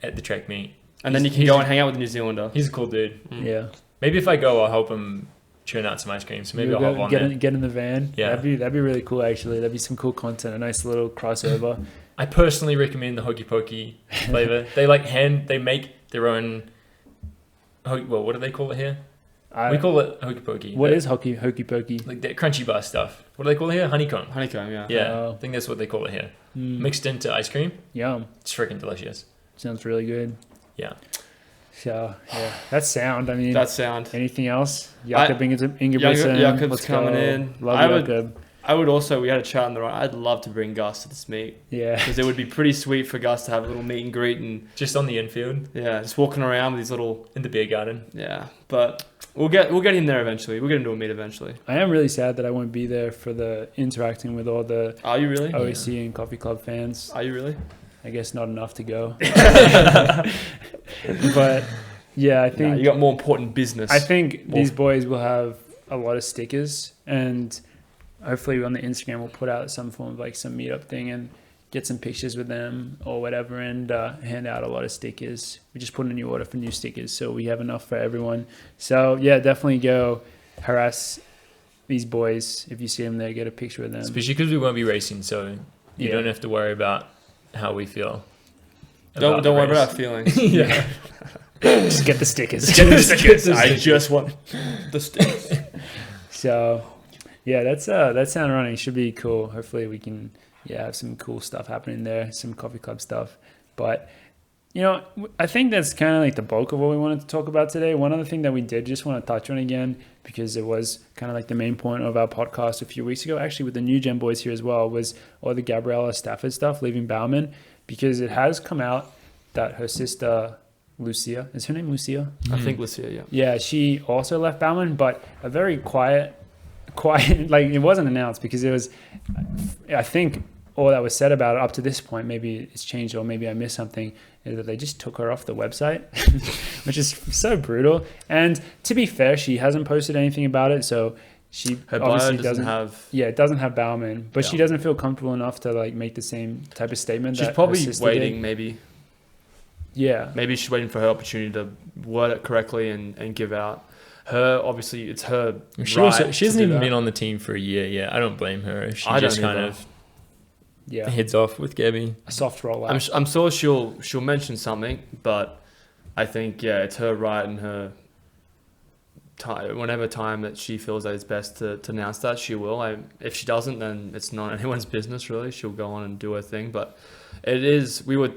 [SPEAKER 3] at the track meet.
[SPEAKER 2] And then you can
[SPEAKER 3] He's-
[SPEAKER 2] go and hang out with the New Zealander.
[SPEAKER 3] He's a cool dude.
[SPEAKER 1] Yeah.
[SPEAKER 3] Maybe if I go, I'll help him churn out some ice cream. So maybe
[SPEAKER 1] You'll
[SPEAKER 3] I'll
[SPEAKER 1] go-
[SPEAKER 3] hop on
[SPEAKER 1] get
[SPEAKER 3] there.
[SPEAKER 1] in the van.
[SPEAKER 3] Yeah.
[SPEAKER 1] That'd be really cool. Actually, that'd be some cool content. A nice little crossover.
[SPEAKER 3] I personally recommend the Hokey Pokey flavor. They make their own. Well, what do they call it here? We call it Hokey Pokey.
[SPEAKER 1] What
[SPEAKER 3] The-
[SPEAKER 1] is hokey pokey?
[SPEAKER 3] like that crunchy bar stuff? What do they call it here? Honeycomb.
[SPEAKER 2] Honeycomb, yeah.
[SPEAKER 3] Yeah,
[SPEAKER 1] Oh.
[SPEAKER 3] I think that's what they call it here.
[SPEAKER 1] Mm,
[SPEAKER 3] Mixed into ice cream.
[SPEAKER 1] yum.
[SPEAKER 3] It's freaking delicious.
[SPEAKER 1] Sounds really good.
[SPEAKER 3] Yeah.
[SPEAKER 1] So yeah, that's sound. I mean,
[SPEAKER 2] That sound.
[SPEAKER 1] anything else? Jakob Ingebrigtsen.
[SPEAKER 2] Jakob's
[SPEAKER 1] let's
[SPEAKER 2] coming
[SPEAKER 1] go.
[SPEAKER 2] in.
[SPEAKER 1] Love
[SPEAKER 2] I would-
[SPEAKER 1] Jakob.
[SPEAKER 2] I would also, we had a chat on the right. I'd love to bring Gus to this meet
[SPEAKER 1] Yeah.
[SPEAKER 2] because it would be pretty sweet for Gus to have a little meet and greet and
[SPEAKER 3] Just on the infield
[SPEAKER 2] yeah, just walking around with these little
[SPEAKER 3] in the beer garden.
[SPEAKER 2] yeah. But we'll get him there eventually. We'll get him to a meet eventually.
[SPEAKER 1] I am really sad that I won't be there for the interacting with all the
[SPEAKER 2] Are you really?
[SPEAKER 1] OEC and Coffee Club fans.
[SPEAKER 2] Are you really?
[SPEAKER 1] I guess not enough to go. But yeah, I
[SPEAKER 2] Nah,
[SPEAKER 1] think
[SPEAKER 2] you got more important business.
[SPEAKER 1] I think these boys will have a lot of stickers, and hopefully on the Instagram we'll put out some form of like some meetup thing and get some pictures with them or whatever, and hand out a lot of stickers. We just put in a new order for new stickers, so we have enough for everyone. So yeah, definitely go harass these boys if you see them there. Get a picture with them.
[SPEAKER 3] Especially because we won't be racing, so you
[SPEAKER 1] Yeah.
[SPEAKER 3] don't have to worry about how we feel.
[SPEAKER 2] don't
[SPEAKER 3] the
[SPEAKER 2] worry
[SPEAKER 3] race.
[SPEAKER 2] about our feelings.
[SPEAKER 3] Yeah.
[SPEAKER 1] Just get the stickers.
[SPEAKER 3] Get the stickers.
[SPEAKER 2] I just want the sticks.
[SPEAKER 1] So yeah, that's sound running. Should be cool. Hopefully we can have some cool stuff happening there, some coffee club stuff. But you know, I think that's kind of like the bulk of what we wanted to talk about today. One other thing that we did just want to touch on again, because it was kind of like the main point of our podcast a few weeks ago, actually with the new Gen boys here as well, was all the Gabriella Stafford stuff leaving Bowerman, because it has come out that her sister Lucia, is her name Lucia?
[SPEAKER 2] I think Lucia, yeah.
[SPEAKER 1] Yeah, she also left Bowerman, but a very quiet, like it wasn't announced, because it was, I think all that was said about it up to this point, maybe it's changed or maybe I missed something, is that they just took her off the website, which is so brutal. And to be fair, she hasn't posted anything about it, so she
[SPEAKER 2] Her bio
[SPEAKER 1] obviously
[SPEAKER 2] doesn't have.
[SPEAKER 1] yeah, it doesn't have Bowerman, but she
[SPEAKER 2] Yeah.
[SPEAKER 1] doesn't feel comfortable enough to like make the same type of statement.
[SPEAKER 2] She's
[SPEAKER 1] that her
[SPEAKER 2] probably
[SPEAKER 1] sister
[SPEAKER 2] waiting,
[SPEAKER 1] did.
[SPEAKER 2] maybe.
[SPEAKER 1] Yeah,
[SPEAKER 2] Maybe she's waiting for her opportunity to word it correctly and give out. Her, obviously, it's her.
[SPEAKER 3] She
[SPEAKER 2] right
[SPEAKER 3] hasn't
[SPEAKER 2] to do
[SPEAKER 3] even
[SPEAKER 2] that.
[SPEAKER 3] been on the team for a year yet. I don't blame her. She
[SPEAKER 2] I
[SPEAKER 3] just
[SPEAKER 2] don't
[SPEAKER 3] kind
[SPEAKER 2] either.
[SPEAKER 3] of
[SPEAKER 1] yeah,
[SPEAKER 3] heads off with Gabby.
[SPEAKER 1] a soft rollout.
[SPEAKER 2] I'm sure she'll mention something, but I think it's her right and her whenever time that she feels that it's best to announce that, she will. If she doesn't, then it's not anyone's business really. She'll go on and do her thing. But it is. We were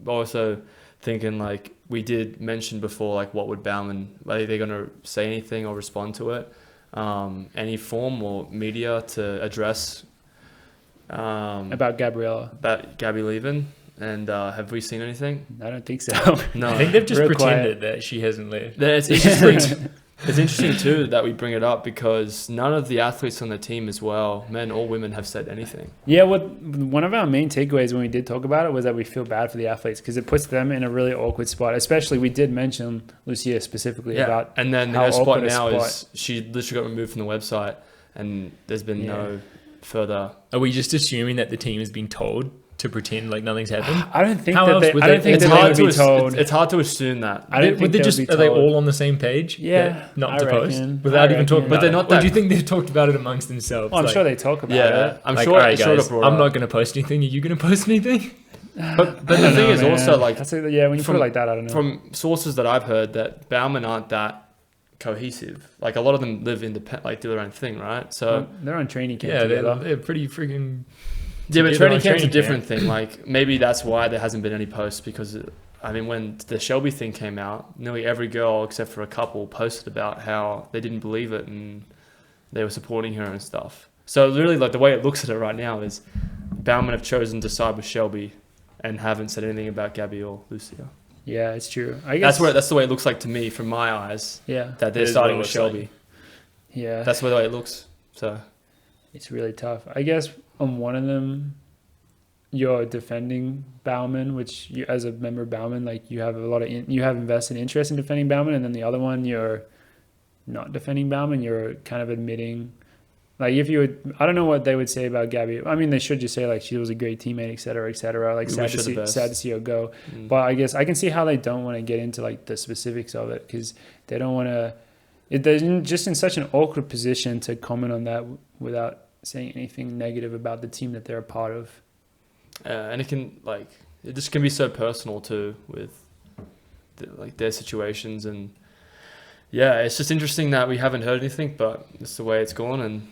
[SPEAKER 2] also thinking, like we did mention before, like what would Bowerman, are they going to say anything or respond to it? Any form or media to address
[SPEAKER 1] about
[SPEAKER 2] Gabby leaving? And have we seen anything?
[SPEAKER 1] I don't think so.
[SPEAKER 2] No,
[SPEAKER 3] I think they've just
[SPEAKER 1] Real
[SPEAKER 3] pretended
[SPEAKER 1] quiet.
[SPEAKER 3] that she hasn't left.
[SPEAKER 2] It's interesting. It's interesting too that we bring it up because none of the athletes on the team as well, men or women, have said anything.
[SPEAKER 1] Yeah, one of our main takeaways when we did talk about it was that we feel bad for the athletes because it puts them in a really awkward spot. Especially, we did mention Lucia specifically about
[SPEAKER 2] and then
[SPEAKER 1] how
[SPEAKER 2] her spot
[SPEAKER 1] awkward a
[SPEAKER 2] now
[SPEAKER 1] spot.
[SPEAKER 2] is she literally got removed from the website, and there's been no further.
[SPEAKER 3] Are we just assuming that the team has been told to pretend like nothing's happened?
[SPEAKER 1] I don't think
[SPEAKER 3] How
[SPEAKER 1] that
[SPEAKER 3] else
[SPEAKER 1] they,
[SPEAKER 3] would
[SPEAKER 1] I don't
[SPEAKER 3] they-
[SPEAKER 1] think
[SPEAKER 2] It's
[SPEAKER 1] that they
[SPEAKER 2] hard
[SPEAKER 1] would
[SPEAKER 2] to
[SPEAKER 1] be told.
[SPEAKER 2] it's hard to assume that.
[SPEAKER 1] I don't think
[SPEAKER 3] Would they
[SPEAKER 1] they
[SPEAKER 3] just
[SPEAKER 1] would be
[SPEAKER 3] are they
[SPEAKER 1] told.
[SPEAKER 3] all on the same page?
[SPEAKER 1] Yeah,
[SPEAKER 3] that not
[SPEAKER 1] I
[SPEAKER 3] to
[SPEAKER 1] reckon.
[SPEAKER 3] post
[SPEAKER 1] I
[SPEAKER 3] without even
[SPEAKER 1] reckon.
[SPEAKER 3] talking
[SPEAKER 2] But
[SPEAKER 3] about
[SPEAKER 2] they're
[SPEAKER 3] it?
[SPEAKER 2] not
[SPEAKER 3] Or do
[SPEAKER 2] that-
[SPEAKER 3] you think they've talked about it amongst themselves?
[SPEAKER 1] I'm
[SPEAKER 3] Like-
[SPEAKER 1] sure they talk about
[SPEAKER 2] Yeah,
[SPEAKER 1] it.
[SPEAKER 2] I'm
[SPEAKER 3] like,
[SPEAKER 2] sure.
[SPEAKER 3] all right,
[SPEAKER 2] I'm sure it
[SPEAKER 3] guys,
[SPEAKER 2] got brought
[SPEAKER 3] I'm
[SPEAKER 2] up.
[SPEAKER 3] not going to post anything. Are you going to post anything?
[SPEAKER 2] But
[SPEAKER 1] I
[SPEAKER 2] the
[SPEAKER 1] don't
[SPEAKER 2] thing
[SPEAKER 1] know,
[SPEAKER 2] is
[SPEAKER 1] man.
[SPEAKER 2] also like
[SPEAKER 1] That's when you put it like that, I don't know.
[SPEAKER 2] from sources that I've heard that Bowerman aren't that cohesive. Like a lot of them live independent, like do their own thing, right? So
[SPEAKER 1] They're on training camp
[SPEAKER 3] Yeah,
[SPEAKER 1] together.
[SPEAKER 3] they're pretty freaking.
[SPEAKER 2] yeah, but
[SPEAKER 3] together
[SPEAKER 2] training
[SPEAKER 3] on
[SPEAKER 2] camp's a
[SPEAKER 3] training
[SPEAKER 2] different thing. Like maybe that's why there hasn't been any posts because I mean when the Shelby thing came out, nearly every girl except for a couple posted about how they didn't believe it and they were supporting her and stuff. So really, like the way it looks at it right now is Bowerman have chosen to side with Shelby and haven't said anything about Gabby or Lucia.
[SPEAKER 1] Yeah, it's true. I guess
[SPEAKER 2] That's the way it looks like to me from my eyes.
[SPEAKER 1] Yeah,
[SPEAKER 2] That they're
[SPEAKER 3] It is
[SPEAKER 2] siding
[SPEAKER 3] what
[SPEAKER 2] with
[SPEAKER 3] it looks
[SPEAKER 2] Shelby.
[SPEAKER 1] yeah.
[SPEAKER 2] That's the way it looks. So
[SPEAKER 1] It's really tough. I guess on one of them, you're defending Bowerman, which you, as a member of Bowerman, like you have a lot of you have invested interest in defending Bowerman, and then the other one you're not defending Bowerman. You're kind of admitting, like if you would, I don't know what they would say about Gabby. I mean, they should just say like she was a great teammate, et cetera, et cetera. Like
[SPEAKER 2] We
[SPEAKER 1] sad
[SPEAKER 2] wish
[SPEAKER 1] to
[SPEAKER 2] her the
[SPEAKER 1] see,
[SPEAKER 2] best.
[SPEAKER 1] sad to see her go. But I guess I can see how they don't want to get into like the specifics of it because they don't want to. They're just in such an awkward position to comment on that without saying anything negative about the team that they're a part of.
[SPEAKER 2] and it just can be so personal too with their situations and yeah, it's just interesting that we haven't heard anything, but it's the way it's gone and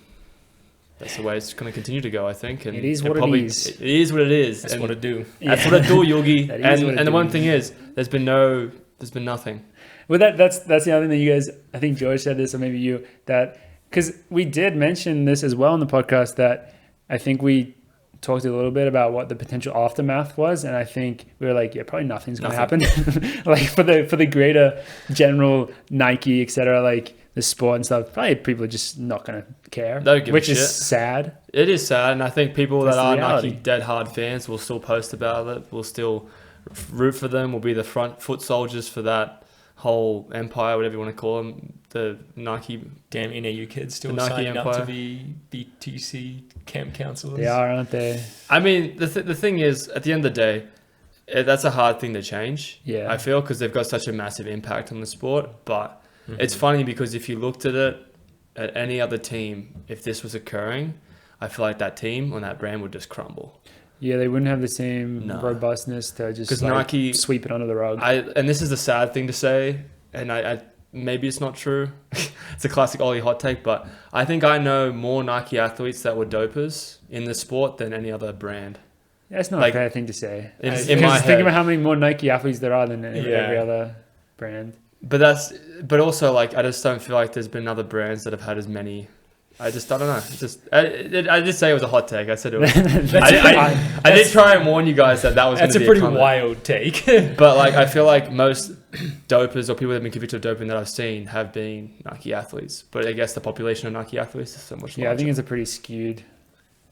[SPEAKER 2] that's the way it's going to continue to go, I think. And
[SPEAKER 1] It is what it is.
[SPEAKER 2] It is what it is.
[SPEAKER 3] That's
[SPEAKER 2] and
[SPEAKER 3] what it do.
[SPEAKER 2] That's what it do, Yogi.
[SPEAKER 1] That is what it
[SPEAKER 2] And the
[SPEAKER 1] do.
[SPEAKER 2] one thing is, there's been nothing.
[SPEAKER 1] Well, that's the other thing that you guys, I think George said this, or maybe you, that because we did mention this as well in the podcast that I think we talked a little bit about what the potential aftermath was, and I think we were like, yeah, probably nothing's going to happen. Like for the greater general Nike, etc., like the sport and stuff, probably people are just not going to care,
[SPEAKER 2] Don't give a
[SPEAKER 1] which is
[SPEAKER 2] shit.
[SPEAKER 1] sad.
[SPEAKER 2] It is sad, and I think people
[SPEAKER 1] That's
[SPEAKER 2] that
[SPEAKER 1] the
[SPEAKER 2] are
[SPEAKER 1] reality.
[SPEAKER 2] Nike dead hard fans will still post about it, will still root for them, will be the front foot soldiers for that whole empire, whatever you want to call them, the Nike.
[SPEAKER 3] Damn NAU kids still
[SPEAKER 2] The Nike
[SPEAKER 3] signing up to
[SPEAKER 2] Empire.
[SPEAKER 3] be BTC camp counselors.
[SPEAKER 1] They are, aren't they?
[SPEAKER 2] I mean, the thing is, at the end of the day, that's a hard thing to change.
[SPEAKER 1] Yeah.
[SPEAKER 2] I feel because they've got such a massive impact on the sport. But it's funny because if you looked at it at any other team, if this was occurring, I feel like that team on that brand would just crumble.
[SPEAKER 1] Yeah, they wouldn't have the same
[SPEAKER 2] No.
[SPEAKER 1] robustness to just
[SPEAKER 2] 'Cause
[SPEAKER 1] like
[SPEAKER 2] Nike-
[SPEAKER 1] sweep it under the rug.
[SPEAKER 2] And this is a sad thing to say, and I maybe it's not true. It's a classic Ollie hot take, but I think I know more Nike athletes that were dopers in the sport than any other brand.
[SPEAKER 1] That's not
[SPEAKER 2] like,
[SPEAKER 1] a fair thing to say.
[SPEAKER 2] in
[SPEAKER 1] Because
[SPEAKER 2] my
[SPEAKER 1] think
[SPEAKER 2] head.
[SPEAKER 1] about how many more Nike athletes there are than every
[SPEAKER 3] Yeah.
[SPEAKER 1] other brand.
[SPEAKER 2] But also like I just don't feel like there's been other brands that have had as many. I don't know. I did say it was a hot take. I said it was. I did try and warn you guys that was.
[SPEAKER 3] That's
[SPEAKER 2] gonna
[SPEAKER 3] a
[SPEAKER 2] be
[SPEAKER 3] pretty
[SPEAKER 2] comment.
[SPEAKER 3] wild take.
[SPEAKER 2] But like I feel like most dopers or people that have been convicted of doping that I've seen have been Nike athletes. But I guess the population of Nike athletes is so much larger.
[SPEAKER 1] Yeah, I think it's a pretty skewed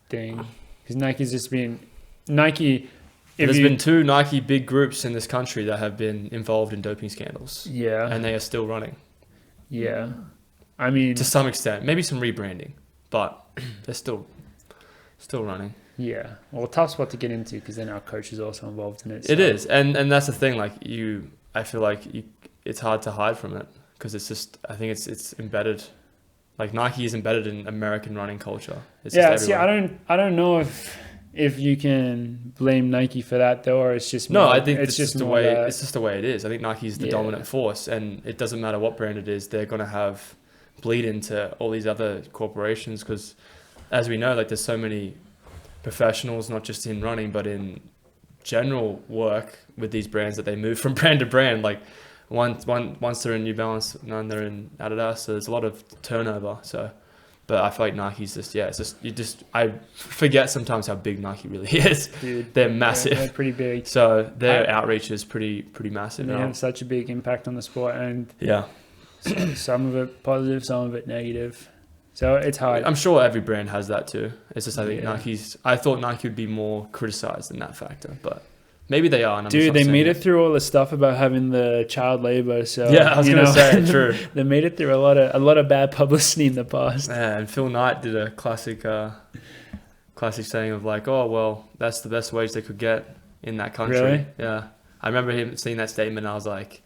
[SPEAKER 1] thing because Nike's just been Nike.
[SPEAKER 2] There's been two Nike big groups in this country that have been involved in doping scandals,
[SPEAKER 1] Yeah,
[SPEAKER 2] and they are still running
[SPEAKER 1] yeah. I mean,
[SPEAKER 2] to some extent. Maybe some rebranding, but they're still running.
[SPEAKER 1] yeah. Well, tough spot to get into because then our coach is also involved in it.
[SPEAKER 2] It is, and that's the thing. Like I feel like it's hard to hide from it because it's just. I think it's embedded. Like Nike is embedded in American running culture. It's
[SPEAKER 1] Yeah,
[SPEAKER 2] just
[SPEAKER 1] see,
[SPEAKER 2] everywhere.
[SPEAKER 1] I don't know if you can blame Nike for that though, or it's just
[SPEAKER 2] No,
[SPEAKER 1] more-
[SPEAKER 2] I think it's just the
[SPEAKER 1] more
[SPEAKER 2] way
[SPEAKER 1] that-
[SPEAKER 2] it's just the way it is. I think Nike's the
[SPEAKER 1] Yeah.
[SPEAKER 2] dominant force, and it doesn't matter what brand it is. They're gonna have bleed into all these other corporations, because as we know, like there's so many professionals, not just in running, but in general work with these brands, that they move from brand to brand. Like once they're in New Balance, none they're in Adidas. So there's a lot of turnover. So, but I feel like Nike's I forget sometimes how big Nike really is.
[SPEAKER 1] Dude,
[SPEAKER 2] they're massive.
[SPEAKER 1] They're pretty big.
[SPEAKER 2] So their outreach is pretty massive.
[SPEAKER 1] They
[SPEAKER 2] now.
[SPEAKER 1] have such a big impact on the sport, and
[SPEAKER 2] Yeah.
[SPEAKER 1] some of it positive, some of it negative. So it's hard.
[SPEAKER 2] I'm sure every brand has that too. It's just I think
[SPEAKER 1] Yeah.
[SPEAKER 2] I thought Nike would be more criticized in that factor, but maybe they are. And
[SPEAKER 1] Dude, they made it through all the stuff about having the child labor. So
[SPEAKER 2] Yeah, I was gonna say, true.
[SPEAKER 1] They made it through a lot of bad publicity in the past.
[SPEAKER 2] Yeah, and Phil Knight did a classic saying of like, oh well, that's the best wage they could get in that country.
[SPEAKER 1] Really?
[SPEAKER 2] Yeah, I remember him seeing that statement. And I was like,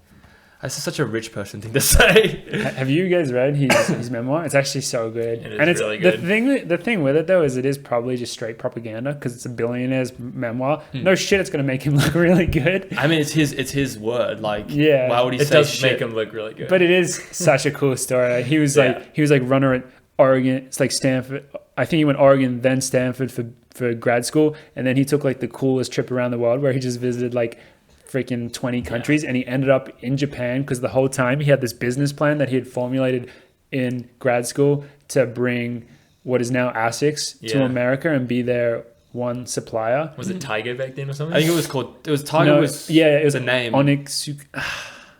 [SPEAKER 2] that's such a rich person thing to say.
[SPEAKER 1] Have you guys read his memoir? It's actually so good.
[SPEAKER 3] It is
[SPEAKER 1] and it's
[SPEAKER 3] really good.
[SPEAKER 1] The thing with it though is it is probably just straight propaganda because it's a billionaire's memoir. No shit, it's gonna make him look really good.
[SPEAKER 2] I mean, it's his word. Like,
[SPEAKER 1] Yeah.
[SPEAKER 2] why would he
[SPEAKER 3] It
[SPEAKER 2] say
[SPEAKER 3] does
[SPEAKER 2] shit?
[SPEAKER 3] make him look really good.
[SPEAKER 1] But it is such a cool story. Like, he was like runner at Oregon. It's like Stanford. I think he went Oregon, then Stanford for grad school, and then he took like the coolest trip around the world where he just visited like freaking 20 countries, and he ended up in Japan because the whole time he had this business plan that he had formulated in grad school to bring what is now ASICS to America and be their one supplier.
[SPEAKER 3] Was it Tiger back then or something?
[SPEAKER 2] I think it was Tiger.
[SPEAKER 1] No,
[SPEAKER 2] was
[SPEAKER 1] it was
[SPEAKER 2] the name.
[SPEAKER 1] Onyx.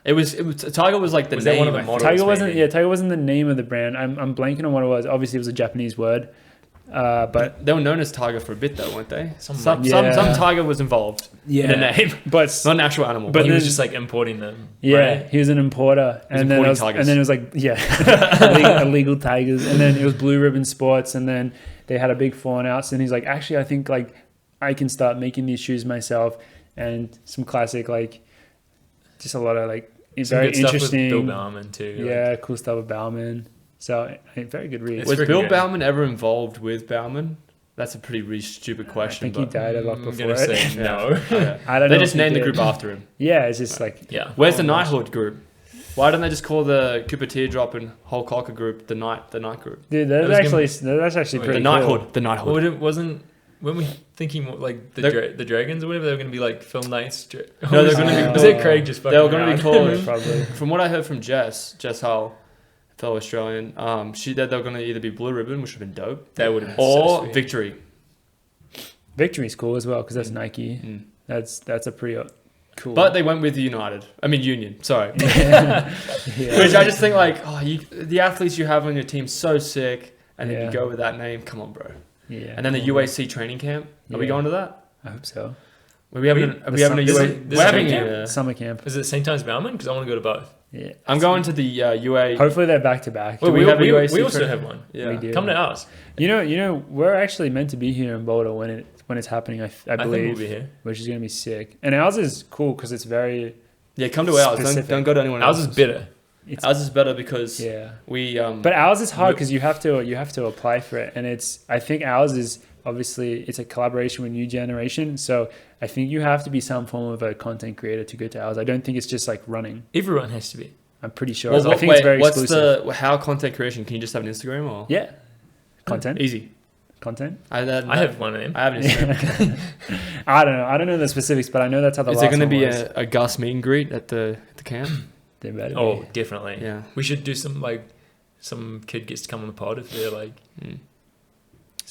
[SPEAKER 2] It was Tiger was like the
[SPEAKER 3] Was
[SPEAKER 2] name.
[SPEAKER 3] that one of the
[SPEAKER 2] I think.
[SPEAKER 3] models?
[SPEAKER 1] Tiger wasn't the name of the brand. I'm blanking on what it was. Obviously, it was a Japanese word. But
[SPEAKER 2] They were known as Tiger for a bit though, weren't they? Some
[SPEAKER 1] Yeah.
[SPEAKER 2] Tiger was involved in the name,
[SPEAKER 1] but
[SPEAKER 2] not an actual animal.
[SPEAKER 1] But
[SPEAKER 3] he was
[SPEAKER 1] then-
[SPEAKER 3] just like importing them.
[SPEAKER 1] yeah,
[SPEAKER 3] right?
[SPEAKER 1] he was an importer, and then
[SPEAKER 2] importing tigers.
[SPEAKER 1] it was like illegal tigers, and then it was Blue Ribbon Sports, and then they had a big falling out. And he's like, actually, I think like I can start making these shoes myself, and some classic like, just a lot of like
[SPEAKER 3] Some
[SPEAKER 1] very
[SPEAKER 3] good stuff with
[SPEAKER 1] interesting,
[SPEAKER 3] Bill Bowerman too.
[SPEAKER 1] yeah, cool stuff with Bowerman. So very good read.
[SPEAKER 3] It's
[SPEAKER 2] was
[SPEAKER 3] freaking
[SPEAKER 2] Bill
[SPEAKER 3] good.
[SPEAKER 2] Bowerman ever involved with Bowerman? That's a pretty stupid
[SPEAKER 1] I
[SPEAKER 2] question.
[SPEAKER 1] think he
[SPEAKER 2] but
[SPEAKER 1] died a lot
[SPEAKER 3] I'm
[SPEAKER 1] before
[SPEAKER 3] gonna
[SPEAKER 1] it.
[SPEAKER 3] say no.
[SPEAKER 2] Yeah.
[SPEAKER 1] I don't
[SPEAKER 2] They
[SPEAKER 1] know.
[SPEAKER 2] just
[SPEAKER 1] if he
[SPEAKER 2] named the
[SPEAKER 1] did.
[SPEAKER 2] group after him.
[SPEAKER 1] Yeah, it's just like
[SPEAKER 3] Yeah.
[SPEAKER 2] Where's the
[SPEAKER 1] Oh, gosh.
[SPEAKER 2] Knighthood group? Why don't they just call the Cooper Teardrop and Whole Cocker group the Night group?
[SPEAKER 1] dude,
[SPEAKER 3] That
[SPEAKER 1] that's
[SPEAKER 3] was
[SPEAKER 1] actually
[SPEAKER 3] Wait,
[SPEAKER 1] pretty
[SPEAKER 2] The
[SPEAKER 1] cool.
[SPEAKER 2] Knighthood. The Knighthood.
[SPEAKER 3] Well, it wasn't. When we thinking more like the Dragons or whatever, they were going to be like Phil Knight's.
[SPEAKER 2] No, they're gonna
[SPEAKER 1] be-
[SPEAKER 3] Was it Craig just fucking?
[SPEAKER 2] They were gonna be
[SPEAKER 3] around?
[SPEAKER 2] called-
[SPEAKER 1] Probably.
[SPEAKER 2] From what I heard from Jess Hull, fellow Australian, she said they were going to either be Blue Ribbon, which would have been dope,
[SPEAKER 3] That would have been
[SPEAKER 2] or
[SPEAKER 3] so sweet.
[SPEAKER 2] Victory.
[SPEAKER 1] Victory's cool as well because that's Nike.
[SPEAKER 2] Mm.
[SPEAKER 1] That's a pretty cool.
[SPEAKER 2] But they went with Union. Sorry.
[SPEAKER 1] yeah.
[SPEAKER 2] Which I just think like, the athletes you have on your team so sick, and then
[SPEAKER 1] Yeah.
[SPEAKER 2] you go with that name. Come on, bro.
[SPEAKER 1] Yeah.
[SPEAKER 2] And then the UAC training camp. Are we
[SPEAKER 1] Yeah.
[SPEAKER 2] going to that?
[SPEAKER 1] I hope so.
[SPEAKER 2] Are we having a
[SPEAKER 1] This
[SPEAKER 2] UAC?
[SPEAKER 3] this
[SPEAKER 2] We're having
[SPEAKER 3] training
[SPEAKER 2] a-
[SPEAKER 1] Summer camp.
[SPEAKER 3] Is it St. Times Bowman? Because I want to go to both.
[SPEAKER 1] Yeah.
[SPEAKER 2] I'm going to the UA.
[SPEAKER 1] Hopefully they're back to back.
[SPEAKER 2] Well, we have a
[SPEAKER 3] we
[SPEAKER 2] UAC
[SPEAKER 3] also
[SPEAKER 2] training-
[SPEAKER 3] have one.
[SPEAKER 2] Yeah.
[SPEAKER 1] We do.
[SPEAKER 3] Come to ours.
[SPEAKER 1] You know, we're actually meant to be here in Boulder when it's happening. I
[SPEAKER 3] I think
[SPEAKER 1] believe,
[SPEAKER 3] we'll be here.
[SPEAKER 1] which is gonna be sick. And ours is cool because it's very.
[SPEAKER 2] Yeah, come to ours.
[SPEAKER 1] Specific.
[SPEAKER 2] Don't go to anyone
[SPEAKER 3] Ours
[SPEAKER 2] else's.
[SPEAKER 3] is bitter.
[SPEAKER 1] It's,
[SPEAKER 2] Ours is better because
[SPEAKER 1] yeah.
[SPEAKER 2] we.
[SPEAKER 1] But ours is hard because you have to apply for it, and I think ours is obviously it's a collaboration with New Generation, so I think you have to be some form of a content creator to go to ours. I don't think it's just like running.
[SPEAKER 3] Everyone has to be.
[SPEAKER 1] I'm pretty sure.
[SPEAKER 2] Well,
[SPEAKER 1] I think it's very
[SPEAKER 2] what's
[SPEAKER 1] exclusive.
[SPEAKER 2] how content creation? Can you just have an Instagram or?
[SPEAKER 1] Yeah, content.
[SPEAKER 2] Easy.
[SPEAKER 1] Content.
[SPEAKER 3] I have one of them.
[SPEAKER 2] I have an Instagram.
[SPEAKER 1] I don't know the specifics, but I know that's how the
[SPEAKER 2] Is
[SPEAKER 1] last
[SPEAKER 2] there going to
[SPEAKER 1] one
[SPEAKER 2] be
[SPEAKER 1] was.
[SPEAKER 2] a Gus meet and greet at the camp?
[SPEAKER 1] There better
[SPEAKER 3] Oh,
[SPEAKER 1] be.
[SPEAKER 3] definitely.
[SPEAKER 2] Yeah.
[SPEAKER 3] We should do some kid gets to come on the pod if they're like.
[SPEAKER 2] Mm.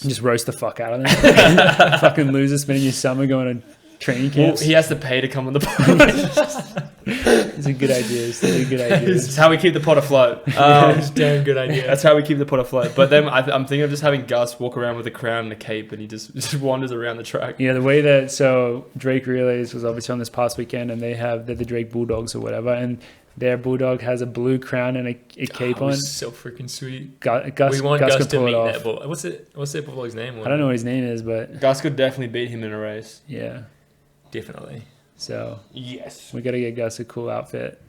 [SPEAKER 1] Just roast the fuck out of them. Fucking losers spending your summer going to training
[SPEAKER 2] Well,
[SPEAKER 1] camps.
[SPEAKER 2] he has to pay to come on the pod.
[SPEAKER 1] It's a good idea. It's a good idea.
[SPEAKER 2] This is how we keep the pod afloat.
[SPEAKER 3] It's a damn good idea.
[SPEAKER 2] That's how we keep the pod afloat. But then I'm thinking of just having Gus walk around with a crown and a cape, and he just wanders around the track.
[SPEAKER 1] Yeah, the way that Drake Relays was obviously on this past weekend, and they're the Drake Bulldogs or whatever, and their bulldog has a blue crown and a cape
[SPEAKER 3] Oh,
[SPEAKER 1] on.
[SPEAKER 3] it was so freaking sweet.
[SPEAKER 1] Gus,
[SPEAKER 3] We want
[SPEAKER 1] Gus
[SPEAKER 3] Gus
[SPEAKER 1] could
[SPEAKER 3] to
[SPEAKER 1] pull
[SPEAKER 3] meet
[SPEAKER 1] it off.
[SPEAKER 3] that bull. What's that bulldog's name?
[SPEAKER 1] I don't know what his name is, but
[SPEAKER 2] Gus could definitely beat him in a race.
[SPEAKER 1] yeah.
[SPEAKER 3] Definitely.
[SPEAKER 1] So
[SPEAKER 2] Yes.
[SPEAKER 1] we got to get Gus a cool outfit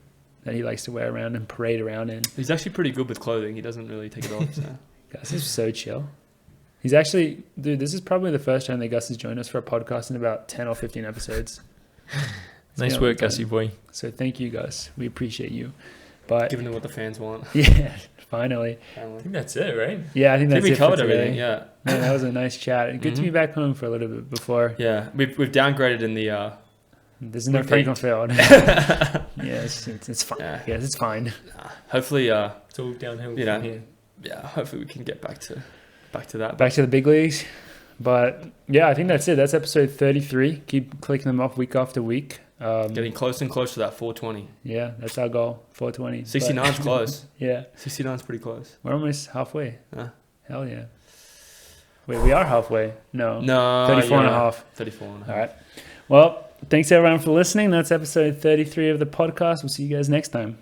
[SPEAKER 1] that he likes to wear around and parade around in.
[SPEAKER 2] He's actually pretty good with clothing. He doesn't really take it off. So.
[SPEAKER 1] Gus is so chill. He's actually, dude, this is probably the first time that Gus has joined us for a podcast in about 10 or 15 episodes.
[SPEAKER 3] Nice
[SPEAKER 1] Yeah,
[SPEAKER 3] work,
[SPEAKER 1] okay.
[SPEAKER 3] Gussie boy.
[SPEAKER 1] So thank you, Gus. We appreciate you. But
[SPEAKER 2] Giving him what the fans want.
[SPEAKER 1] yeah, Finally.
[SPEAKER 3] I think that's it, right?
[SPEAKER 1] Yeah, I think
[SPEAKER 2] I
[SPEAKER 1] that's
[SPEAKER 2] think we
[SPEAKER 1] it for
[SPEAKER 2] covered
[SPEAKER 1] today.
[SPEAKER 2] everything. Yeah.
[SPEAKER 1] Man, that was a nice chat. Good to be back home for a little bit before.
[SPEAKER 2] Yeah. We've downgraded in the.
[SPEAKER 1] There's no
[SPEAKER 2] we
[SPEAKER 1] Franklin
[SPEAKER 2] peaked.
[SPEAKER 1] field. Yes, it's fine.
[SPEAKER 2] Yeah.
[SPEAKER 1] Yes, it's fine.
[SPEAKER 2] Hopefully,
[SPEAKER 3] It's all downhill
[SPEAKER 2] You know.
[SPEAKER 3] from here.
[SPEAKER 2] yeah. Hopefully, we can get back to that.
[SPEAKER 1] Back to the big leagues. But yeah, I think that's it. That's episode 33. Keep clicking them off week after week.
[SPEAKER 2] Getting closer and closer to that 420.
[SPEAKER 1] Yeah, that's our goal. 420.
[SPEAKER 2] 69 is close.
[SPEAKER 1] Yeah,
[SPEAKER 2] 69 is pretty close.
[SPEAKER 1] we're almost halfway.
[SPEAKER 2] Yeah.
[SPEAKER 1] Hell yeah. Wait, we are halfway. No.
[SPEAKER 2] No.
[SPEAKER 1] 34 and a half.
[SPEAKER 2] 34 and a half.
[SPEAKER 1] All right. Well, thanks everyone for listening. That's episode 33 of the podcast. We'll see you guys next time.